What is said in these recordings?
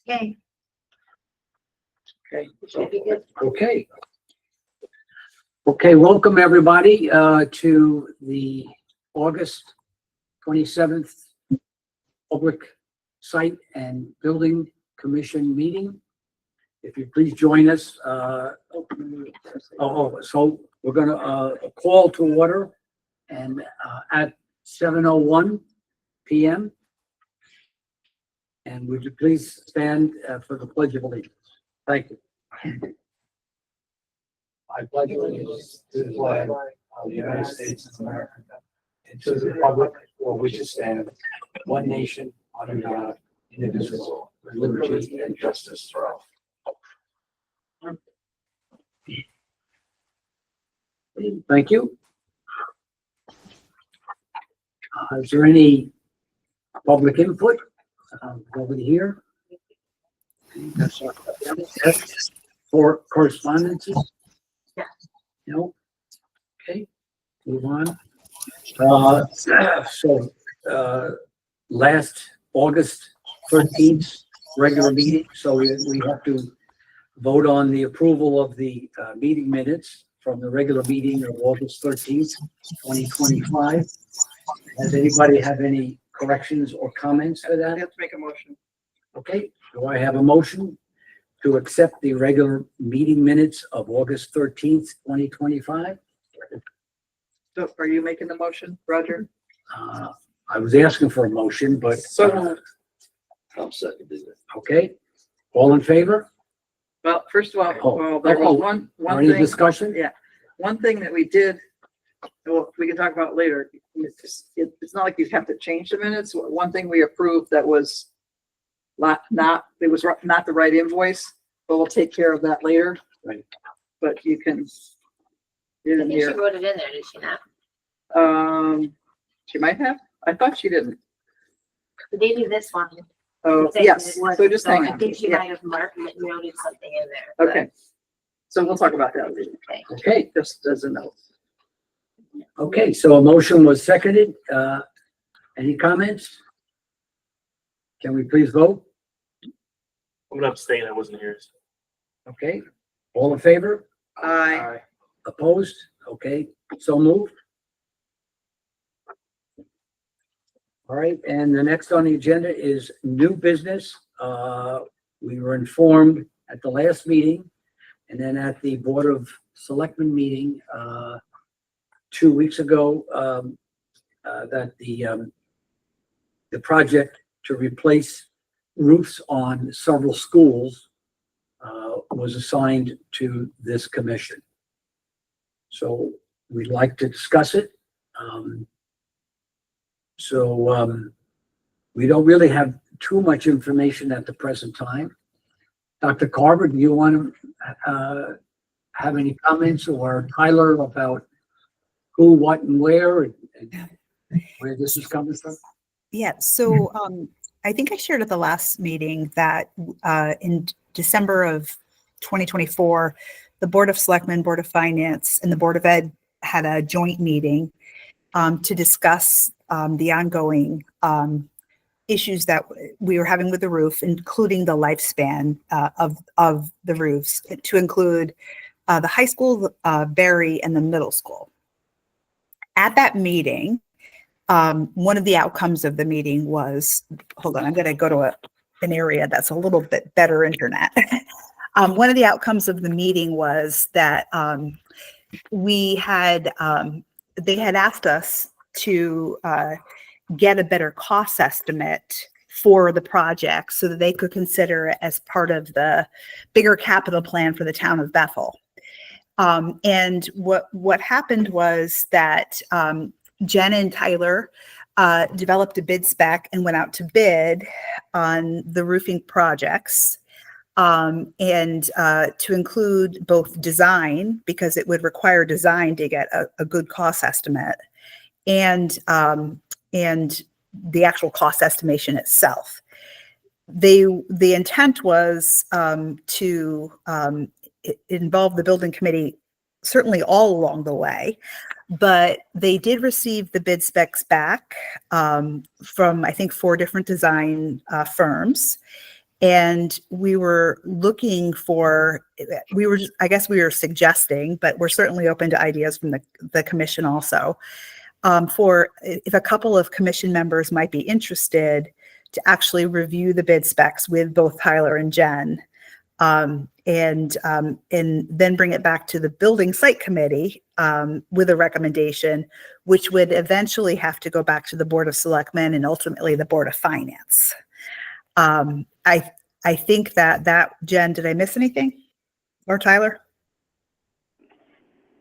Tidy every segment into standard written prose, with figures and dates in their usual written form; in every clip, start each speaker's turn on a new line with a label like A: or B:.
A: Okay.
B: Okay. Okay, welcome everybody to the August 27th Public Site and Building Commission meeting. If you please join us. So we're gonna call to order and at 7:01 p.m. And would you please stand for the Pledge of Allegiance? Thank you. I pledge allegiance to the flag of the United States of America and to the republic for which it stands, one nation, under God, indivisible, with liberty and justice for all. Thank you. Is there any public input? Over here? For correspondences?
A: Yeah.
B: No? Okay, move on. Last August 13th, regular meeting, so we have to vote on the approval of the meeting minutes from the regular meeting of August 13th, 2025. Does anybody have any corrections or comments for
C: I
B: that?
C: have to make a motion.
B: Okay, do I have a motion to accept the regular meeting minutes of August 13th, 2025?
C: So are you making the motion, Roger?
B: I was asking for a motion, but.
C: So,
D: I'll second it.
B: Okay, all in favor?
C: well, first of all,
B: Oh,
C: there was
B: oh,
C: one
B: Any
C: thing,
B: discussion?
C: yeah, one thing that we did, well, we can talk about later. It's not like you have to change the minutes. One thing we approved that was it was not the right invoice, but we'll take care of that later.
B: Right.
C: But you can.
A: I think she wrote it in there, did she not?
C: She might have. I thought she didn't.
A: We gave you this one.
C: Oh,
A: saying
C: yes.
A: it wasn't,
C: So just hang
A: I
C: on.
A: think she
C: Yeah.
A: might have marked it, noted something in there. but-
C: Okay. So we'll talk about that later.
A: Okay.
B: Okay,
C: Just as a note.
B: okay, so a motion was seconded. Any comments? Can we please vote?
D: I'm gonna abstain, I wasn't here.
B: Okay, all in favor?
C: Aye.
B: Opposed? Okay, so moved. All right, and the next on the agenda is new business. We were informed at the last meeting and then at the Board of Selectmen meeting 2 weeks ago that the project to replace roofs on several schools was assigned to this commission. So we'd like to discuss it. We don't really have too much information at the present time. Dr. Carver, do you want to have any comments, or Tyler, about who, what, and where this is coming from?
E: Yeah, so I think I shared at the last meeting that in December of 2024, the Board of Selectmen, Board of Finance, and the Board of Ed had a joint meeting to discuss the ongoing issues that we were having with the roof, including the lifespan of the roofs, to include the high school, Berry, and the middle school. At that meeting, one of the outcomes of the meeting was, hold on, I'm going to go to an area that's a little bit better internet. One of the outcomes of the meeting was that they had asked us to get a better cost estimate for the project so that they could consider it as part of the bigger capital plan for the town of Bethel. And what happened was that Jen and Tyler developed a bid spec and went out to bid on the roofing projects, and to include both design, because it would require design to get a good cost estimate, and the actual cost estimation itself. The intent was to involve the building committee certainly all along the way, but they did receive the bid specs back from, I think, 4 different design firms. And we were looking for, I guess we were suggesting, but we're certainly open to ideas from the commission also, for if a couple of commission members might be interested to actually review the bid specs with both Tyler and Jen, and then bring it back to the building site committee with a recommendation, which would eventually have to go back to the Board of Selectmen and ultimately the Board of Finance. I think that Jen, did I miss anything? Or Tyler?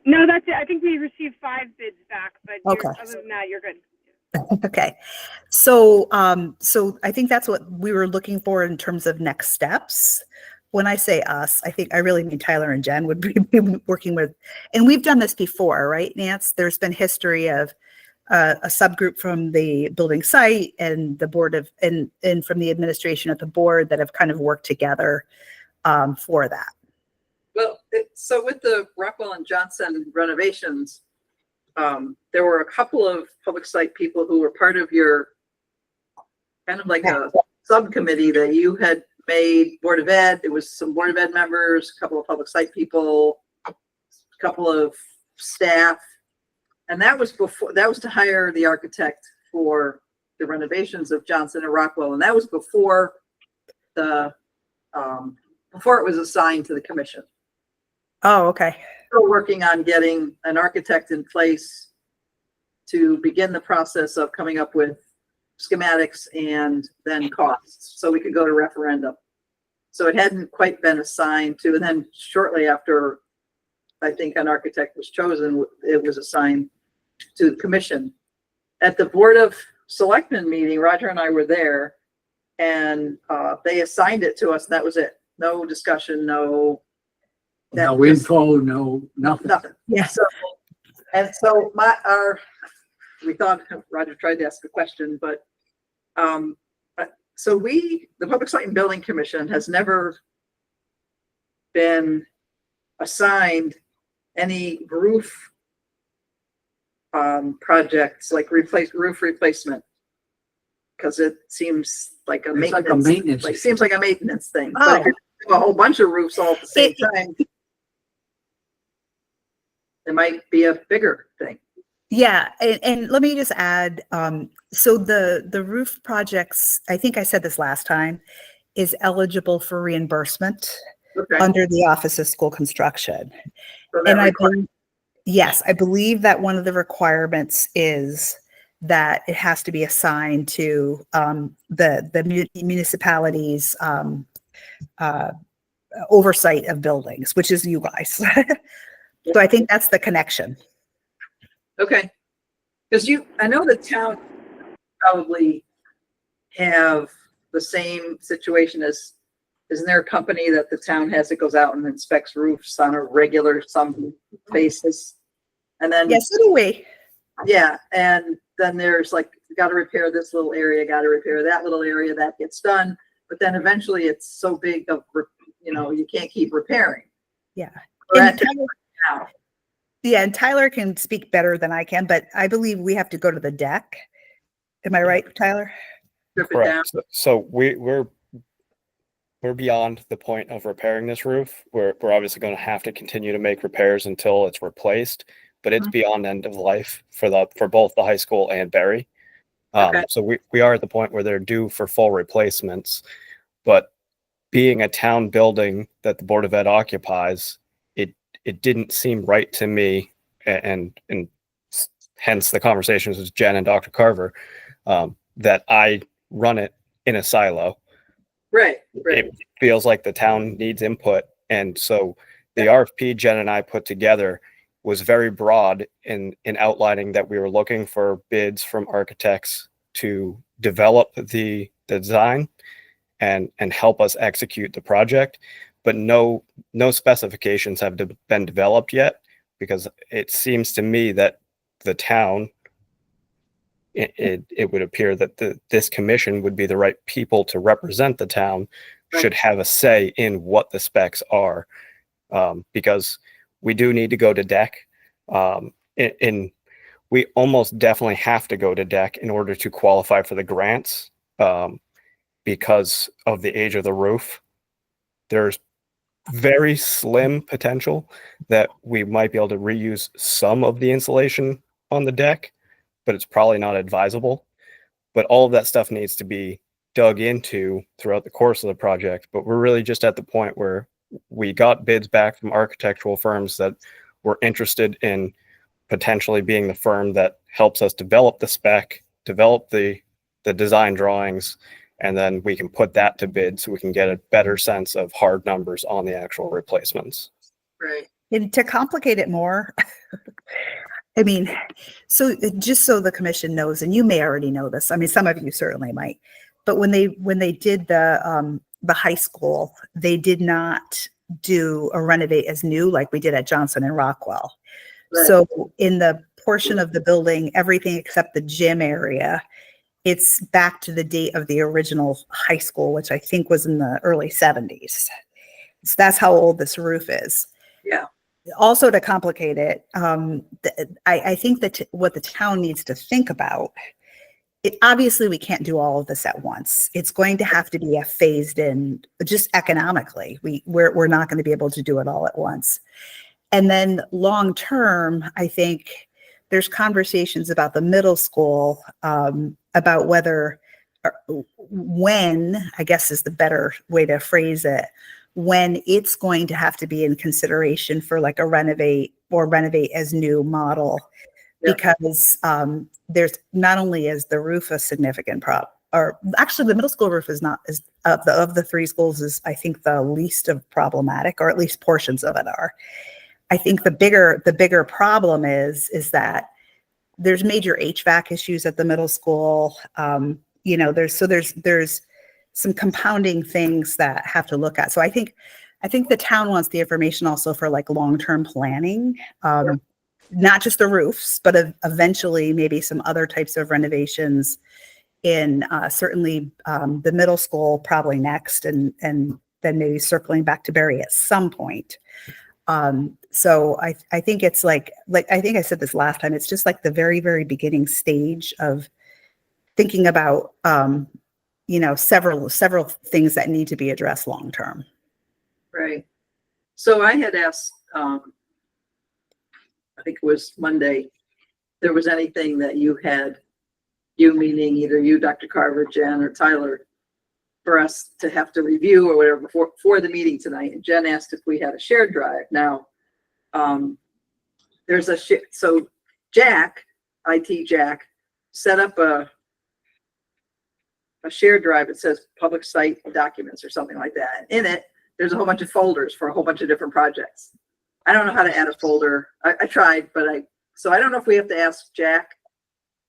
F: No, that's it. I think we received 5 bids back, but
E: Okay.
F: other than that, you're good.
E: Okay. So I think that's what we were looking for in terms of next steps. When I say us, I really mean Tyler and Jen would be working with, and we've done this before, right, Nance? There's been history of a subgroup from the building site and the board of, and from the administration at the board that have kind of worked together for that.
C: Well, so with the Rockwell and Johnson renovations, there were a couple of public site people who were part of your kind of like a subcommittee that you had made. Board of Ed, there was some Board of Ed members, a couple of public site people, a couple of staff. And that was to hire the architect for the renovations of Johnson and Rockwell. And that was before before it was assigned to the commission.
E: Oh, okay.
C: Still working on getting an architect in place to begin the process of coming up with schematics and then costs, so we could go to referendum. So it hadn't quite been assigned to, and then shortly after, I think an architect was chosen, it was assigned to the commission. At the Board of Selectmen meeting, Roger and I were there, and they assigned it to us, and that was it. No discussion, no
B: info, no, nothing.
C: nothing.
E: Yeah.
C: So we thought Roger tried to ask a question, but so the Public Site and Building Commission has never been assigned any roof projects like roof replacement, because it seems like a maintenance, seems like a maintenance thing.
E: Oh.
C: But if you have a whole bunch of roofs all at the same time, it might be a bigger thing.
E: Yeah, and let me just add, so the roof projects, I think I said this last time, is eligible for reimbursement
C: Okay.
E: under the Office of School Construction.
C: So that
E: And
C: requires-
E: yes, I believe that one of the requirements is that it has to be assigned to the municipality's oversight of buildings, which is you guys. So I think that's the connection.
C: Okay. Because I know the town probably have the same situation as, isn't there a company that the town has that goes out and inspects roofs on a regular, some basis? And then,
E: Yes, so do we.
C: yeah, and then there's like, got to repair this little area, got to repair that little area, that gets done. But then eventually it's so big of, you can't keep repairing.
E: Yeah.
C: Correct?
E: And
C: Now.
E: Yeah, and Tyler can speak better than I can, but I believe we have to go to the deck. Am I right, Tyler?
C: Strip it down.
G: Correct. So we're beyond the point of repairing this roof. We're obviously going to have to continue to make repairs until it's replaced, but it's beyond end of life for both the high school and Berry.
C: Okay.
G: So we are at the point where they're due for full replacements, but being a town building that the Board of Ed occupies, it didn't seem right to me, and hence the conversations with Jen and Dr. Carver, that I run it in a silo.
C: Right.
G: It feels like the town needs input. And so the RFP Jen and I put together was very broad in outlining that we were looking for bids from architects to develop the design and help us execute the project. But no specifications have been developed yet, because it seems to me that the town, it would appear that this commission would be the right people to represent the town, should have a say in what the specs are, because we do need to go to deck. We almost definitely have to go to deck in order to qualify for the grants. because of the age of the roof, there's very slim potential that we might be able to reuse some of the insulation on the deck, but it's probably not advisable. But all of that stuff needs to be dug into throughout the course of the project. But we're really just at the point where we got bids back from architectural firms that were interested in potentially being the firm that helps us develop the spec, develop the design drawings, and then we can put that to bid so we can get a better sense of hard numbers on the actual replacements.
C: Right.
E: And to complicate it more, I mean, so just so the commission knows, and you may already know this, I mean, some of you certainly might, but when they did the high school, they did not do a renovate as new like we did at Johnson and Rockwell.
C: Right.
E: So in the portion of the building, everything except the gym area, it's back to the date of the original high school, which I think was in the early 70s. So that's how old this roof is.
C: Yeah.
E: Also, to complicate it, I think that what the town needs to think about, obviously we can't do all of this at once. It's going to have to be a phased in, just economically. We're not going to be able to do it all at once. And then long term, I think there's conversations about the middle school, about whether, when, I guess is the better way to phrase it, when it's going to have to be in consideration for like a renovate or renovate as new model.
C: Yeah.
E: Because there's not only is the roof a significant problem, or actually the middle school roof is not, is of the three schools is I think the least of problematic, or at least portions of it are. I think the bigger problem is that there's major HVAC issues at the middle school. You know, there's some compounding things that have to look at. So I think the town wants the information also for like long-term planning, not just the roofs, but eventually maybe some other types of renovations in certainly the middle school, probably next, and then maybe circling back to Barry at some point. So I think it's like I think I said this last time, it's just like the very, very beginning stage of thinking about, you know, several things that need to be addressed long-term.
C: Right. So I had asked, I think it was Monday, there was anything that you meaning either you, Dr. Carver, Jen, or Tyler, for us to have to review or whatever for the meeting tonight. And Jen asked if we had a shared drive. Now, there's so Jack, IT Jack, set up a shared drive. It says public site documents or something like that. And in it, there's a whole bunch of folders for a whole bunch of different projects. I don't know how to add a folder. I tried, so I don't know if we have to ask Jack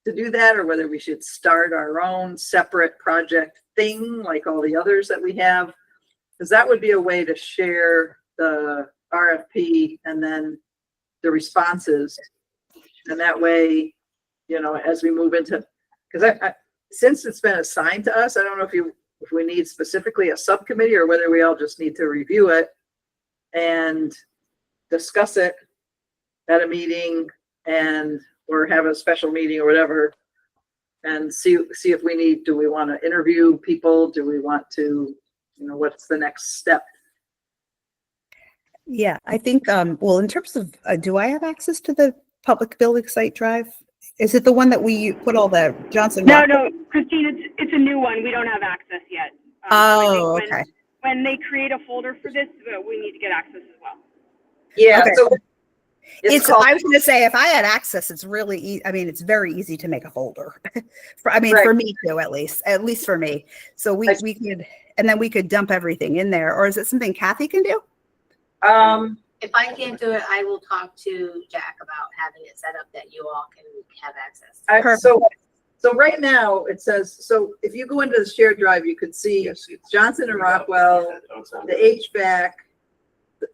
C: to do that or whether we should start our own separate project thing like all the others that we have, because that would be a way to share the RFP and then the responses. And that way, you know, as we move into, because since it's been assigned to us, I don't know if we need specifically a subcommittee or whether we all just need to review it and discuss it at a meeting or have a special meeting or whatever, and see if do we want to interview people? Do we want to, you know, what's the next step?
E: Yeah, I think, well, in terms of, do I have access to the public building site drive? Is it the one that we put all the Johnson?
F: No, Christine, it's a new one. We don't have access yet.
E: Oh,
F: I think
E: okay.
F: When they create a folder for this, we need to get access as well.
C: Yeah.
E: Okay.
C: So
E: I was going to say, if I had access, it's really easy. I mean, it's very easy to make a folder.
C: Right.
E: For me too, at least for me. So we could, and then we could dump everything in there. Or is it something Kathy can do?
A: If I can't do it, I will talk to Jack about having it set up that you all can have access.
C: So right now it says, so if you go into the shared drive, you could see Johnson and Rockwell, the HVAC.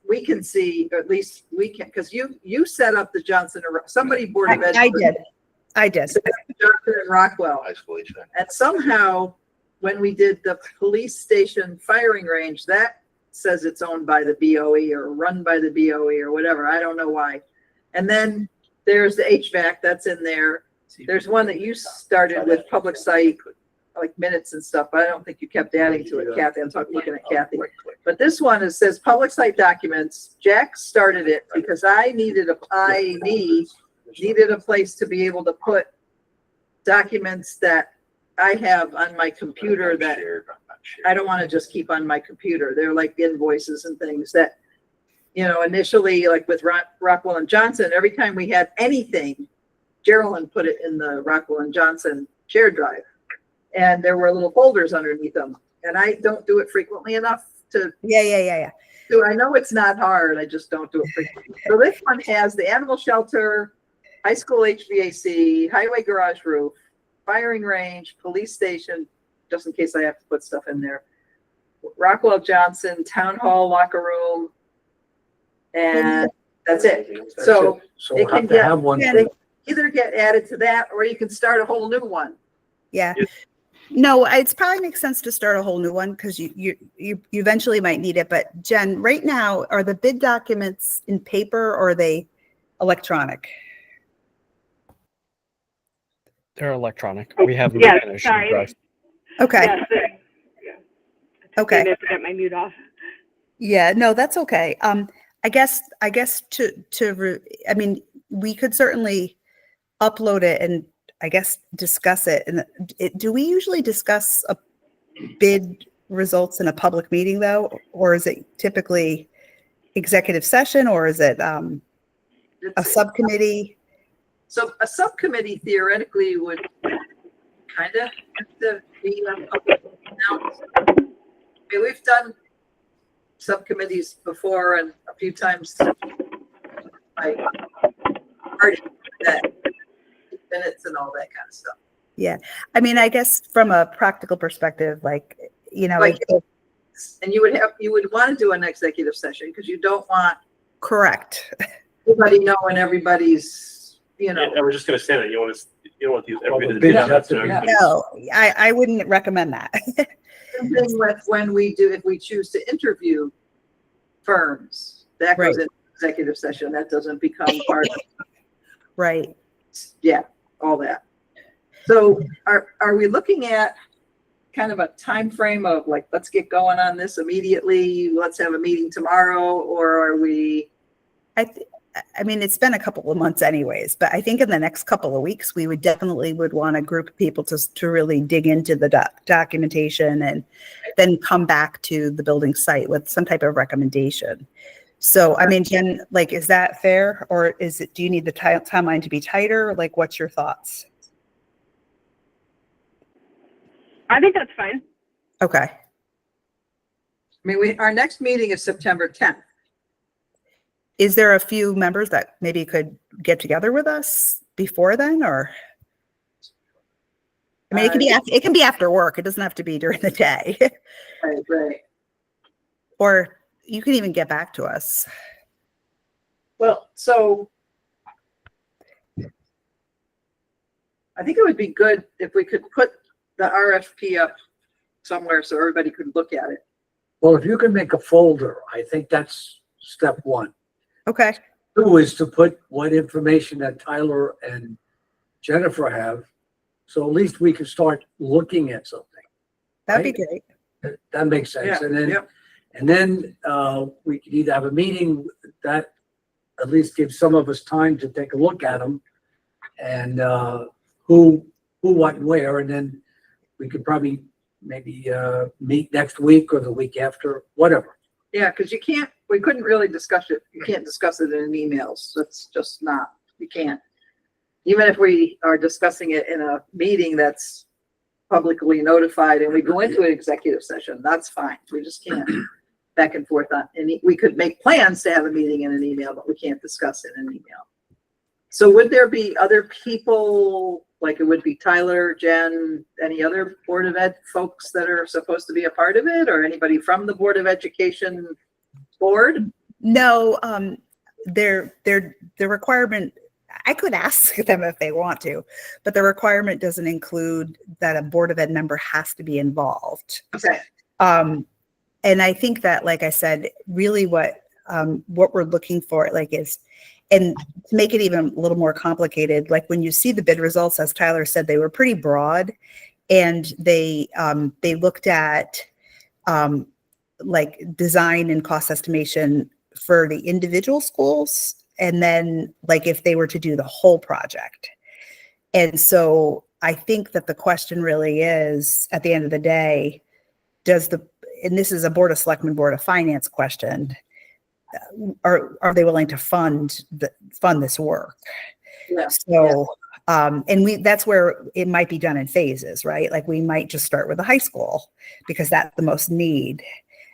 C: We can see, or at least we can, because you set up the Johnson or somebody board of ed.
E: I did.
C: Johnson and Rockwell. And somehow when we did the police station firing range, that says it's owned by the BOE or run by the BOE or whatever. I don't know why. And then there's the HVAC that's in there. There's one that you started with public site like minutes and stuff, but I don't think you kept adding to it, Kathy. I'm talking, looking at Kathy. But this one, it says public site documents. Jack started it because I needed a place to be able to put documents that I have on my computer that I don't want to just keep on my computer. They're like invoices and things that, you know, initially, like with Rockwell and Johnson, every time we had anything, Geraldine put it in the Rockwell and Johnson shared drive. And there were little folders underneath them. And I don't do it frequently enough to
E: Yeah.
C: do. I know it's not hard. I just don't do it frequently. So this one has the animal shelter, high school HVAC, highway garage roof, firing range, police station, just in case I have to put stuff in there. Rockwell Johnson, town hall, locker room, and that's it.
B: That's
C: So
B: it. So
C: it
B: we'll
C: can
B: have to
C: get-
B: have one.
E: Yeah.
C: they either get added to that, or you can start a whole new one.
E: Yeah.
D: Yes.
E: No, it's probably makes sense to start a whole new one because you eventually might need it. But Jen, right now, are the bid documents in paper or are they electronic?
G: They're electronic. We have them
F: Yes,
G: in a sheet
F: sorry.
G: drive.
E: Okay.
F: Yes,
E: Okay.
F: I forgot my mute off.
E: Yeah, no, that's okay. I guess I mean, we could certainly upload it and I guess discuss it. And do we usually discuss a bid results in a public meeting though? Or is it typically executive session or is it a
C: It's-
E: subcommittee?
C: So a subcommittee theoretically would kind of have to be a public announcement. I mean, we've done subcommittees before and a few times I already that minutes and all that kind of stuff.
E: I mean, I guess from a practical perspective, like, you know,
C: Like, and you would want to do an executive session because you don't want
E: correct.
C: everybody knowing everybody's, you know.
D: And we're just gonna say that, you don't want to use
B: Well,
D: every
B: the
D: bit of
B: bids
D: data.
B: have to
D: So
B: be-
D: everybody's-
E: No, I wouldn't recommend that.
C: Same thing with when we do, if we choose to interview firms, that goes
E: Right.
C: into executive session, that doesn't become part of,
E: Right.
C: yeah, all that. So are we looking at kind of a time frame of like, let's get going on this immediately, let's have a meeting tomorrow, or are we?
E: I mean, it's been a couple of months anyways, but I think in the next couple of weeks, we would definitely want a group of people to really dig into the documentation and then come back to the building site with some type of recommendation. So, I mean, Jen, like, is that fair? Or do you need the timeline to be tighter? Like, what's your thoughts?
F: I think that's fine.
E: Okay.
C: I mean, our next meeting is September 10th.
E: Is there a few members that maybe could get together with us before then, or? I mean, it can be after work. It doesn't have to be during the day.
C: Right.
E: Or you can even get back to us.
C: Well, so I think it would be good if we could put the RFP up somewhere so everybody could look at it.
B: Well, if you can make a folder, I think that's step one.
E: Okay.
B: Two is to put what information that Tyler and Jennifer have. So at least we can start looking at something.
E: That'd be
B: Right.
E: great.
B: That makes sense.
C: Yeah.
B: And then we could either have a meeting that at least gives some of us time to take a look at them and who, what, and where, and then we could probably maybe meet next week or the week after, whatever.
C: Yeah, because we couldn't really discuss it. You can't discuss it in emails. That's just not, you can't. Even if we are discussing it in a meeting that's publicly notified and we go into an executive session, that's fine. We just can't back and forth on, and we could make plans to have a meeting in an email, but we can't discuss it in an email. So would there be other people, like it would be Tyler, Jen, any other Board of Ed folks that are supposed to be a part of it, or anybody from the Board of Education board?
E: No, the requirement, I could ask them if they want to, but the requirement doesn't include that a Board of Ed member has to be involved.
C: Okay.
E: And I think that, like I said, really what we're looking for, like, is, and to make it even a little more complicated, like when you see the bid results, as Tyler said, they were pretty broad. and they looked at like design and cost estimation for the individual schools, and then like if they were to do the whole project. And so I think that the question really is, at the end of the day, and this is a Board of Selectmen, Board of Finance question, are they willing to fund this work?
C: Yeah.
E: So, and that's where it might be done in phases, right? Like we might just start with the high school because that's the most need,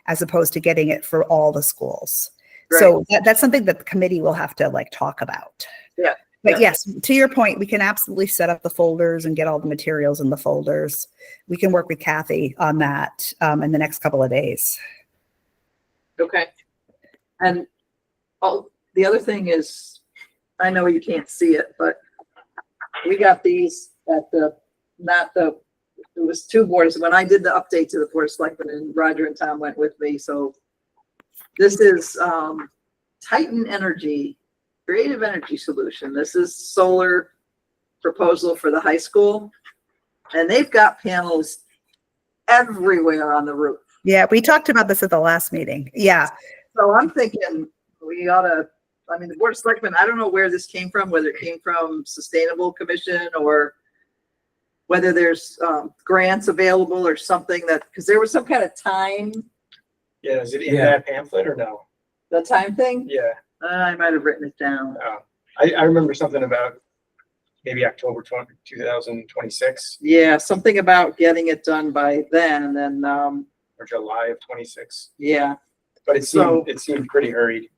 E: as opposed to getting it for all the schools.
C: Right.
E: So that's something that the committee will have to like talk about.
C: Yeah.
E: But yes, to your point, we can absolutely set up the folders and get all the materials in the folders. We can work with Kathy on that in the next couple of days.
C: Okay. And the other thing is, I know you can't see it, but we got these at it was two boards. When I did the update to the Board of Selectmen, and Roger and Tom went with me. So this is Titan Energy, Creative Energy Solution. This is solar proposal for the high school. And they've got panels everywhere on the roof.
E: Yeah, we talked about this at the last meeting. Yeah.
C: So I'm thinking we ought to, I mean, the Board of Selectmen, I don't know where this came from, whether it came from Sustainable Commission or whether there's grants available or something because there was some kind of time,
H: Yeah, is it in
B: Yeah.
H: that pamphlet or no?
C: the time thing.
H: Yeah,
C: I might have written it down.
H: I remember something about maybe October 2026
C: Yeah, something about getting it done by then and,
H: or July of 26.
C: yeah.
H: But
C: So-
H: it seemed pretty hurried.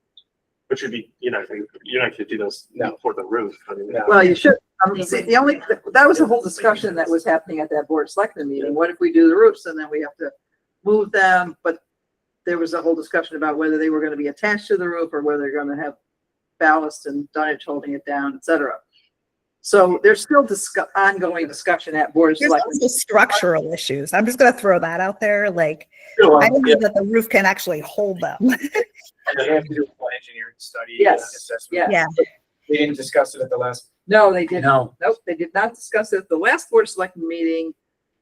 D: Which would be, you're not gonna do those
H: No.
D: for the roof. I mean,
H: No.
C: Well, you should, see, that was a whole discussion that was happening at that Board of Selectmen meeting. What if we do the roofs and then we have to move them? But there was a whole discussion about whether they were gonna be attached to the roof or whether they're gonna have ballast and dunnage holding it down, et cetera. So there's still ongoing discussion at Board of
E: There's
C: Selectmen.
E: also structural issues. I'm just going to throw that out there. Like,
D: you know,
E: I don't
D: yeah,
E: know that the roof can actually hold them.
H: And they have to do a full engineering study.
C: Yes,
H: Assessment.
E: Yeah.
H: We didn't discuss it at the last.
C: No, they didn't.
B: No,
C: Nope, they did not discuss it at the last Board of Selectmen meeting.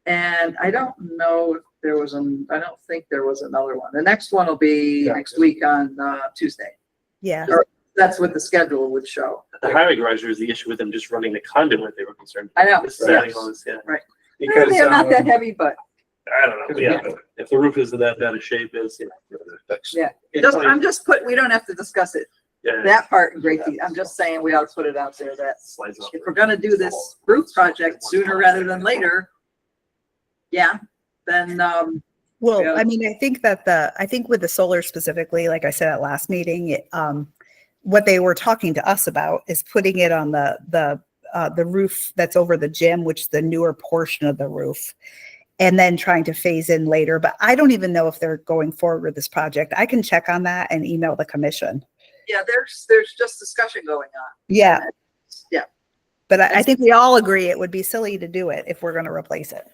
C: And I don't know if there was I don't think there was another one. The next one will be
H: Yeah.
C: next week on Tuesday.
E: Yeah.
C: That's what the schedule would show.
D: the highway garage was the issue with them just running the conduit they were concerned.
C: I know,
D: This is
C: yeah.
D: adding all this, yeah.
H: Because
C: They're not that heavy, but
D: I don't know, yeah, but if the roof is in that bad a shape, it's, that's.
C: Yeah.
H: it's
C: I'm just we don't have to discuss it,
D: Yeah.
C: that part in great detail. I'm just saying we ought to put it out there that
D: Slides off.
C: if we're gonna do this roof project sooner rather than later, yeah, then,
E: Well,
C: Yeah.
E: I mean, I think with the solar specifically, like I said at last meeting, what they were talking to us about is putting it on the roof that's over the gym, which is the newer portion of the roof, and then trying to phase in later. But I don't even know if they're going forward with this project. I can check on that and email the commission.
C: yeah, there's just discussion going on.
E: Yeah.
C: Yeah.
E: But I think we all agree it would be silly to do it if we're going to replace it.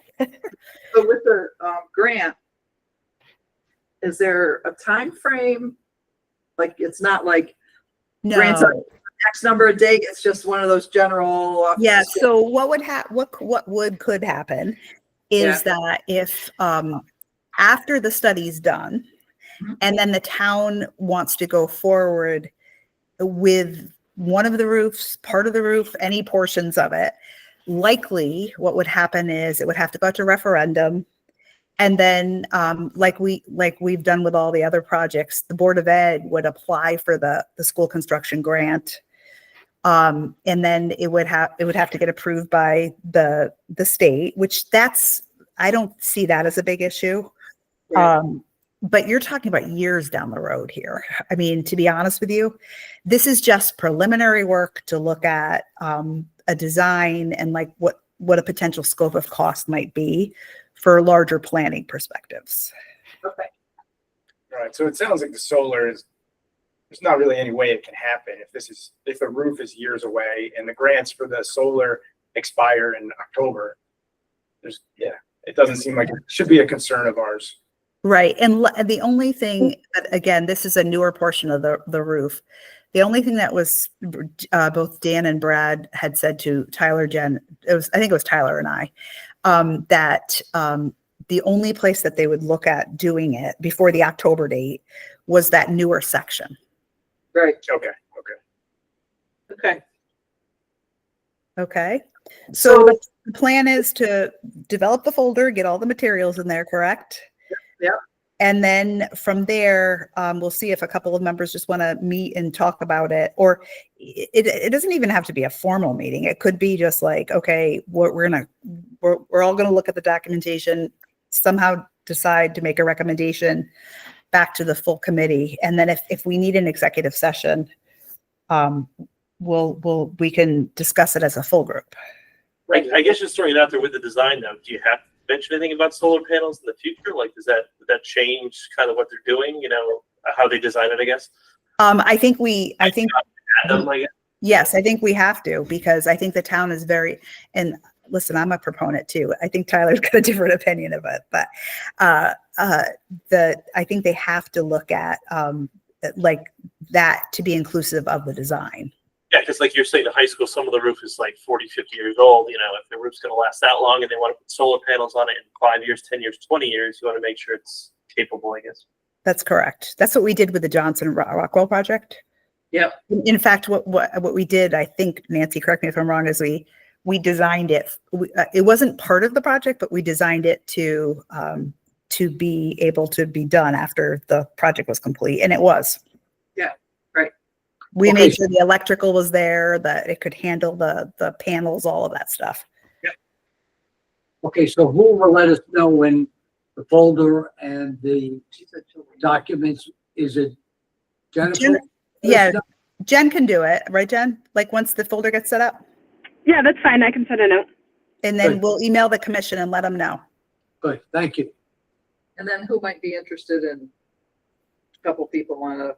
C: So with the grant, is there a time frame? Like, it's not like grants are X number of days, it's just one of those general.
E: Yeah, so what could happen is that if after the study's done and then the town wants to go forward with one of the roofs, part of the roof, any portions of it, likely what would happen is it would have to go to referendum. And then like we've done with all the other projects, the Board of Ed would apply for the school construction grant. And then it would have to get approved by the state, which I don't see that as a big issue.
C: Right.
E: But you're talking about years down the road here. I mean, to be honest with you, this is just preliminary work to look at a design and like what a potential scope of cost might be for larger planning perspectives.
C: Okay.
H: Right, so it sounds like the solar there's not really any way it can happen if the roof is years away and the grants for the solar expire in October. It doesn't seem like it should be a concern of ours.
E: Right. And the only thing, again, this is a newer portion of the roof. The only thing that was both Dan and Brad had said to Tyler, Jen, I think it was Tyler and I, that the only place that they would look at doing it before the October date was that newer section.
C: Right,
H: Okay,
C: okay.
E: Okay. So the plan is to develop the folder, get all the materials in there, correct?
C: Yeah.
E: And then from there, we'll see if a couple of members just want to meet and talk about it. Or it doesn't even have to be a formal meeting. It could be just like, okay, we're all gonna look at the documentation, somehow decide to make a recommendation back to the full committee. And then if we need an executive session, we can discuss it as a full group.
D: I guess just throwing it out there with the design though, do you have to mention anything about solar panels in the future? Like, would that change kind of what they're doing, you know, how they design it, I guess?
E: I think
D: Add them, I guess.
E: yes, I think we have to, because I think the town is very, and listen, I'm a proponent too. I think Tyler's got a different opinion of it, but I think they have to look at like that to be inclusive of the design.
D: Yeah, because like you're saying, the high school, some of the roof is like 40, 50 years old. You know, if the roof's going to last that long and they want to put solar panels on it in 5 years, 10 years, 20 years, you want to make sure it's capable, I guess.
E: That's correct. That's what we did with the Johnson Rockwell project.
C: Yep.
E: In fact, what we did, I think, Nancy, correct me if I'm wrong, is we designed it. It wasn't part of the project, but we designed it to be able to be done after the project was complete, and it was.
C: Yeah, right.
E: We
B: Okay.
E: made sure the electrical was there, that it could handle the panels, all of that stuff.
B: Okay, so who will let us know when the folder and the documents, is it Jennifer?
E: Jen- yeah, Jen can do it, right, Jen? Like once the folder gets set up,
F: Yeah, that's fine. I can send a note.
E: and then
B: Good.
E: we'll email the commission and let them know.
B: Good, thank you.
C: And then who might be interested in, a couple people want to,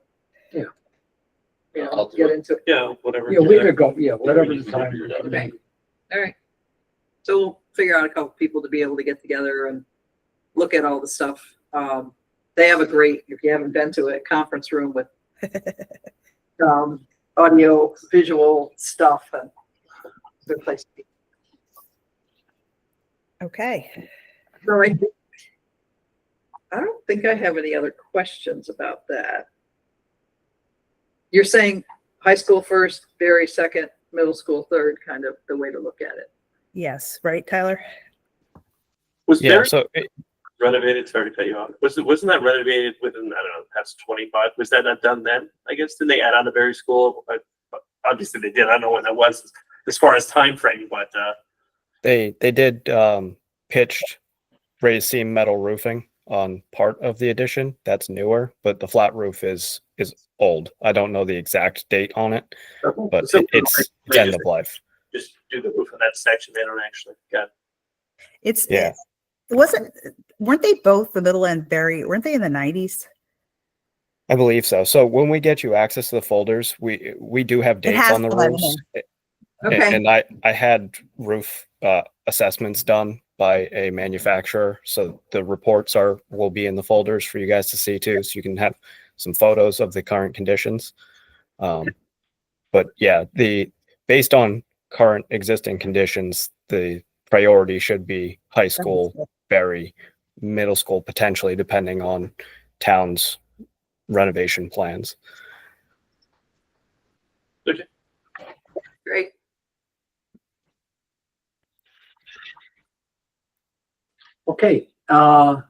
B: Yeah.
C: you know,
I: I'll do
C: get
I: it.
C: into it.
D: Yeah, whatever.
B: Yeah, we could go, yeah, whatever the time.
C: All right. So we'll figure out a couple people to be able to get together and look at all the stuff. They have a great, if you haven't been to it, conference room with audio, visual stuff, and good place to be.
E: Okay.
C: So I don't think I have any other questions about that. You're saying high school first, Berry second, middle school third, kind of the way to look at it.
E: Yes, right, Tyler?
D: Was
G: Yeah,
D: Barry
G: so
D: renovated? Sorry to cut you off. Wasn't that renovated within, I don't know, past 25? Was that not done then? I guess, didn't they add on to Berry School? Obviously they did. I don't know when that was as far as time frame, but
G: they did pitched raised seam metal roofing on part of the addition. That's newer, but the flat roof is old. I don't know the exact date on it, but
D: So
G: it's
D: they
G: end
D: just-
G: of life.
D: just do the roof of that section. They don't actually got.
E: It's
G: Yeah.
E: weren't they both the middle and Berry? Weren't they in the 90s?
G: I believe so. So when we get you access to the folders, we do have
E: It
G: dates
E: has
G: on the
E: all that in
G: roofs.
C: Okay.
G: And I had roof assessments done by a manufacturer, so the reports will be in the folders for you guys to see too, so you can have some photos of the current conditions. But yeah, based on current existing conditions, the priority should be high school, Berry, middle school potentially, depending on town's renovation plans.
C: Great.
B: Okay, so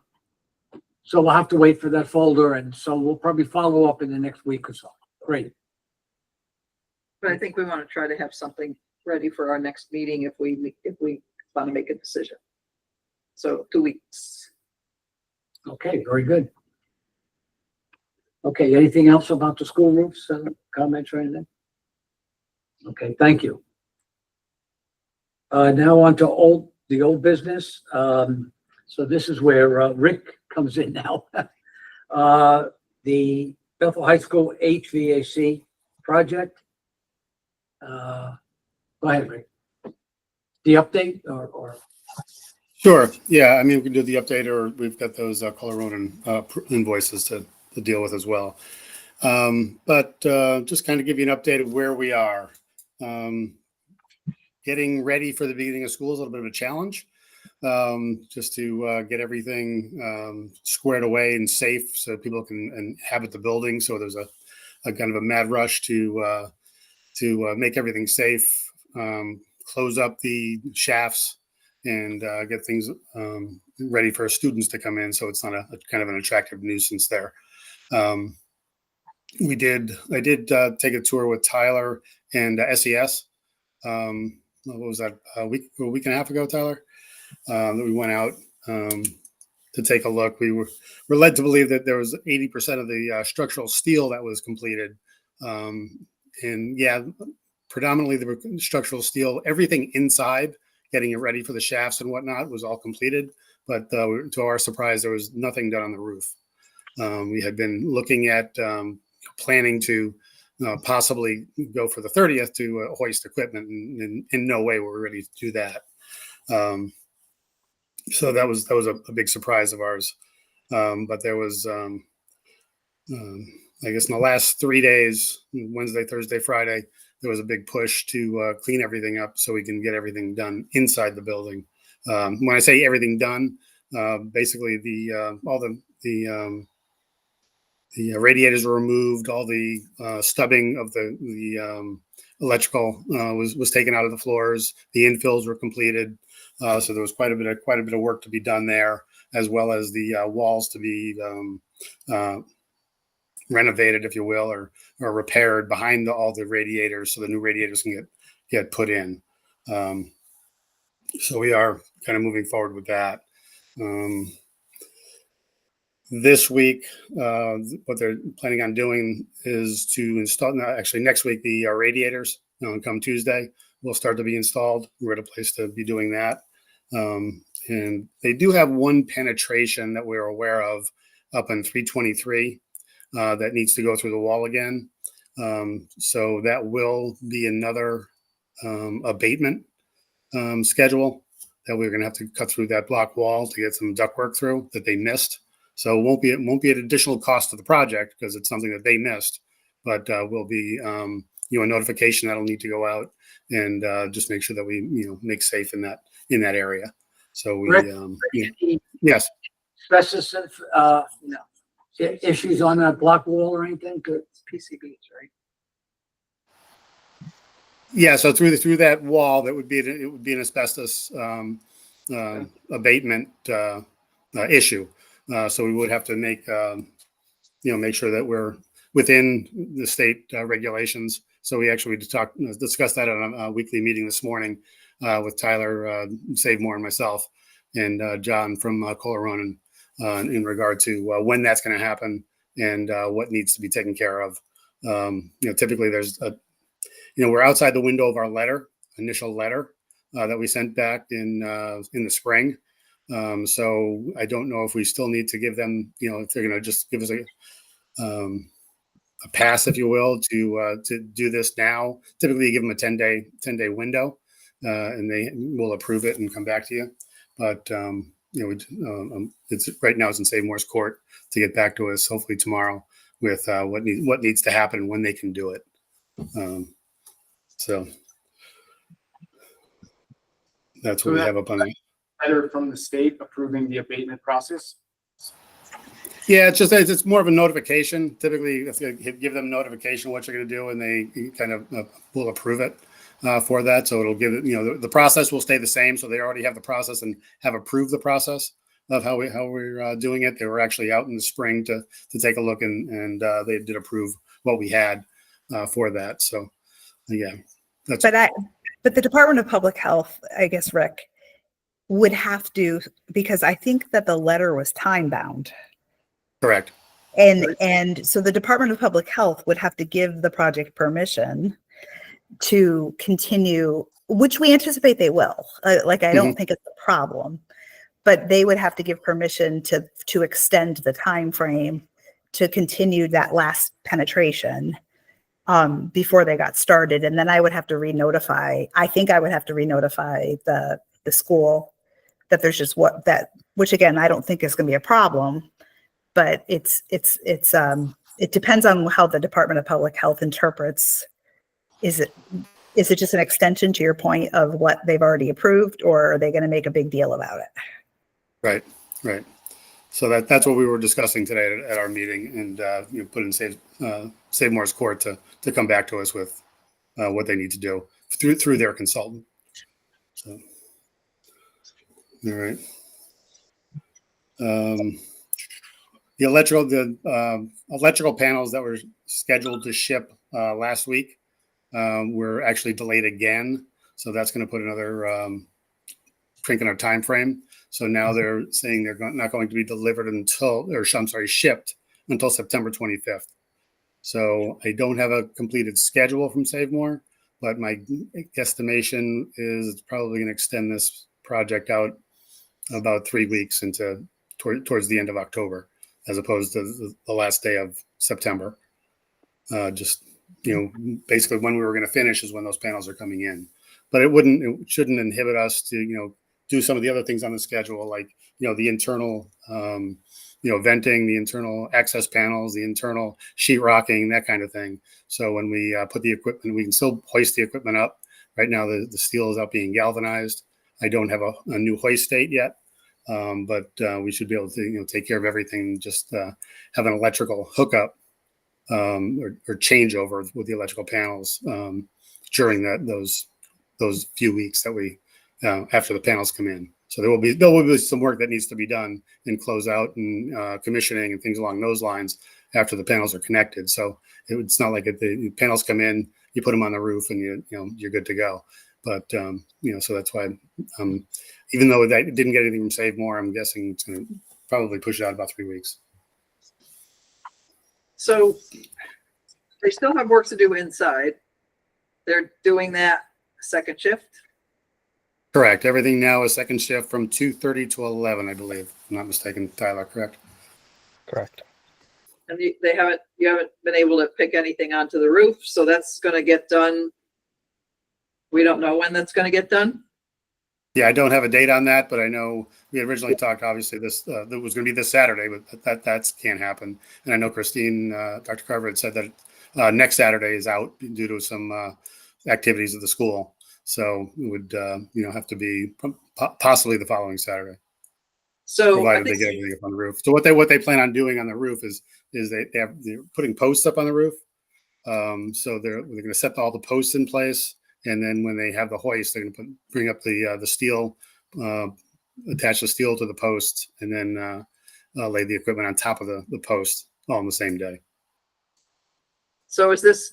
B: we'll have to wait for that folder, and so we'll probably follow up in the next week or so. Great.
C: But I think we want to try to have something ready for our next meeting if we want to make a decision. So 2 weeks.
B: Okay, very good. Okay, anything else about the school roofs, comments or anything? Okay, thank you. Now on to the old business. So this is where Rick comes in now. The Bethel High School HVAC project. Go ahead, Rick. The update or?
I: Sure. Yeah. I mean, we can do the update, or we've got those Color Ronin invoices to deal with as well. But just kind of give you an update of where we are. Getting ready for the beginning of school is a little bit of a challenge. just to get everything squared away and safe so people can inhabit the building. So there's a kind of a mad rush to make everything safe, close up the shafts, and get things ready for students to come in. So it's not a kind of an attractive nuisance there. I did take a tour with Tyler and SES. What was that, a week and a half ago, Tyler? That we went out to take a look. We're led to believe that there was 80% of the structural steel that was completed. And yeah, predominantly the structural steel, everything inside, getting it ready for the shafts and whatnot, was all completed. But to our surprise, there was nothing done on the roof. We had been looking at planning to possibly go for the 30th to hoist equipment, and in no way were we ready to do that. So that was a big surprise of ours. But there was, I guess in the last 3 days, Wednesday, Thursday, Friday, there was a big push to clean everything up so we can get everything done inside the building. When I say everything done, basically all the radiators were removed, all the stubbing of the electrical was taken out of the floors. The infills were completed, so there was quite a bit of work to be done there, as well as the walls to be renovated, if you will, or repaired behind all the radiators, so the new radiators can get put in. So we are kind of moving forward with that. This week, what they're planning on doing is to install, actually next week, the radiators, come Tuesday, will start to be installed. We're at a place to be doing that. And they do have one penetration that we're aware of up in 323 that needs to go through the wall again. So that will be another abatement schedule that we're going to have to cut through that block wall to get some ductwork through that they missed. So it won't be an additional cost to the project because it's something that they missed, but will be a notification that'll need to go out and just make sure that we make safe in that area. So we
B: Rick,
I: yes.
B: Asbestos, issues on that block wall or anything?
C: PCBs, right?
I: Yeah, so through that wall, it would be an asbestos abatement issue. So we would have to make sure that we're within the state regulations. So we actually discussed that on a weekly meeting this morning with Tyler Savemore and myself and John from Kohler Ronan in regard to when that's going to happen and what needs to be taken care of. Typically there's we're outside the window of our initial letter that we sent back in the spring. So I don't know if we still need to give them, if they're going to just give us a pass, if you will, to do this now. Typically, you give them a 10-day window, and they will approve it and come back to you. But it's right now it's in Savemore's court to get back to us, hopefully tomorrow, with what needs to happen when they can do it. So that's what we have up on it.
H: Letter from the state approving the abatement process.
I: Yeah, it's more of a notification. Typically, if you give them notification what you're going to do, and they kind of will approve it for that. So it'll give it, the process will stay the same. So they already have the process and have approved the process of how we're doing it. They were actually out in the spring to take a look, and they did approve what we had for that. So yeah, that's.
E: But the Department of Public Health, I guess, Rick, would have to, because I think that the letter was time bound.
I: Correct.
E: And so the Department of Public Health would have to give the project permission to continue, which we anticipate they will. I don't think it's a problem, but they would have to give permission to extend the time frame to continue that last penetration before they got started. And then I would have to re-notify the school that there's just which again, I don't think is going to be a problem, but it depends on how the Department of Public Health interprets. Is it is it just an extension to your point of what they've already approved, or are they going to make a big deal about it?
I: Right. So that's what we were discussing today at our meeting, and put in Save More's court to come back to us with what they need to do through their consultant. So, all right. The electrical panels that were scheduled to ship last week were actually delayed again. So that's going to put another crank in our time frame. So now they're saying they're not going to be delivered shipped until September 25th. So I don't have a completed schedule from Save More, but my guesstimation is it's probably going to extend this project out about 3 weeks towards the end of October, as opposed to the last day of September. Basically when we were going to finish is when those panels are coming in. But it shouldn't inhibit us to, do some of the other things on the schedule, like, the internal, venting, the internal access panels, the internal sheetrocking, that kind of thing. So when we put the equipment, we can still hoist the equipment up. Right now, the steel is out being galvanized. I don't have a new hoist date yet, but we should be able to, take care of everything. Just have an electrical hookup or changeover with the electrical panels during those few weeks that we after the panels come in. So there will be some work that needs to be done in closeout and commissioning and things along those lines after the panels are connected. So it's not like the panels come in, you put them on the roof, and you're good to go. But so that's why even though I didn't get anything from Save More, I'm guessing it's going to probably push it out about 3 weeks.
C: So they still have work to do inside. They're doing that second shift.
I: Correct. Everything now is second shift from 2:30 to 11, I believe. If I'm not mistaken, Tyler, correct?
G: Correct.
C: And you haven't been able to pick anything onto the roof, so that's going to get done. We don't know when that's going to get done.
I: Yeah, I don't have a date on that, but I know we originally talked, obviously, that was going to be this Saturday, but that can't happen. And I know Christine, Dr. Carver had said that next Saturday is out due to some activities at the school. So it would, have to be possibly the following Saturday,
C: So
I: provided they get everything up on the roof. So what they plan on doing on the roof is they're putting posts up on the roof. So they're going to set all the posts in place, and then when they have the hoist, they're going to bring up the steel, attach the steel to the posts, and then lay the equipment on top of the post all on the same day.
C: So is this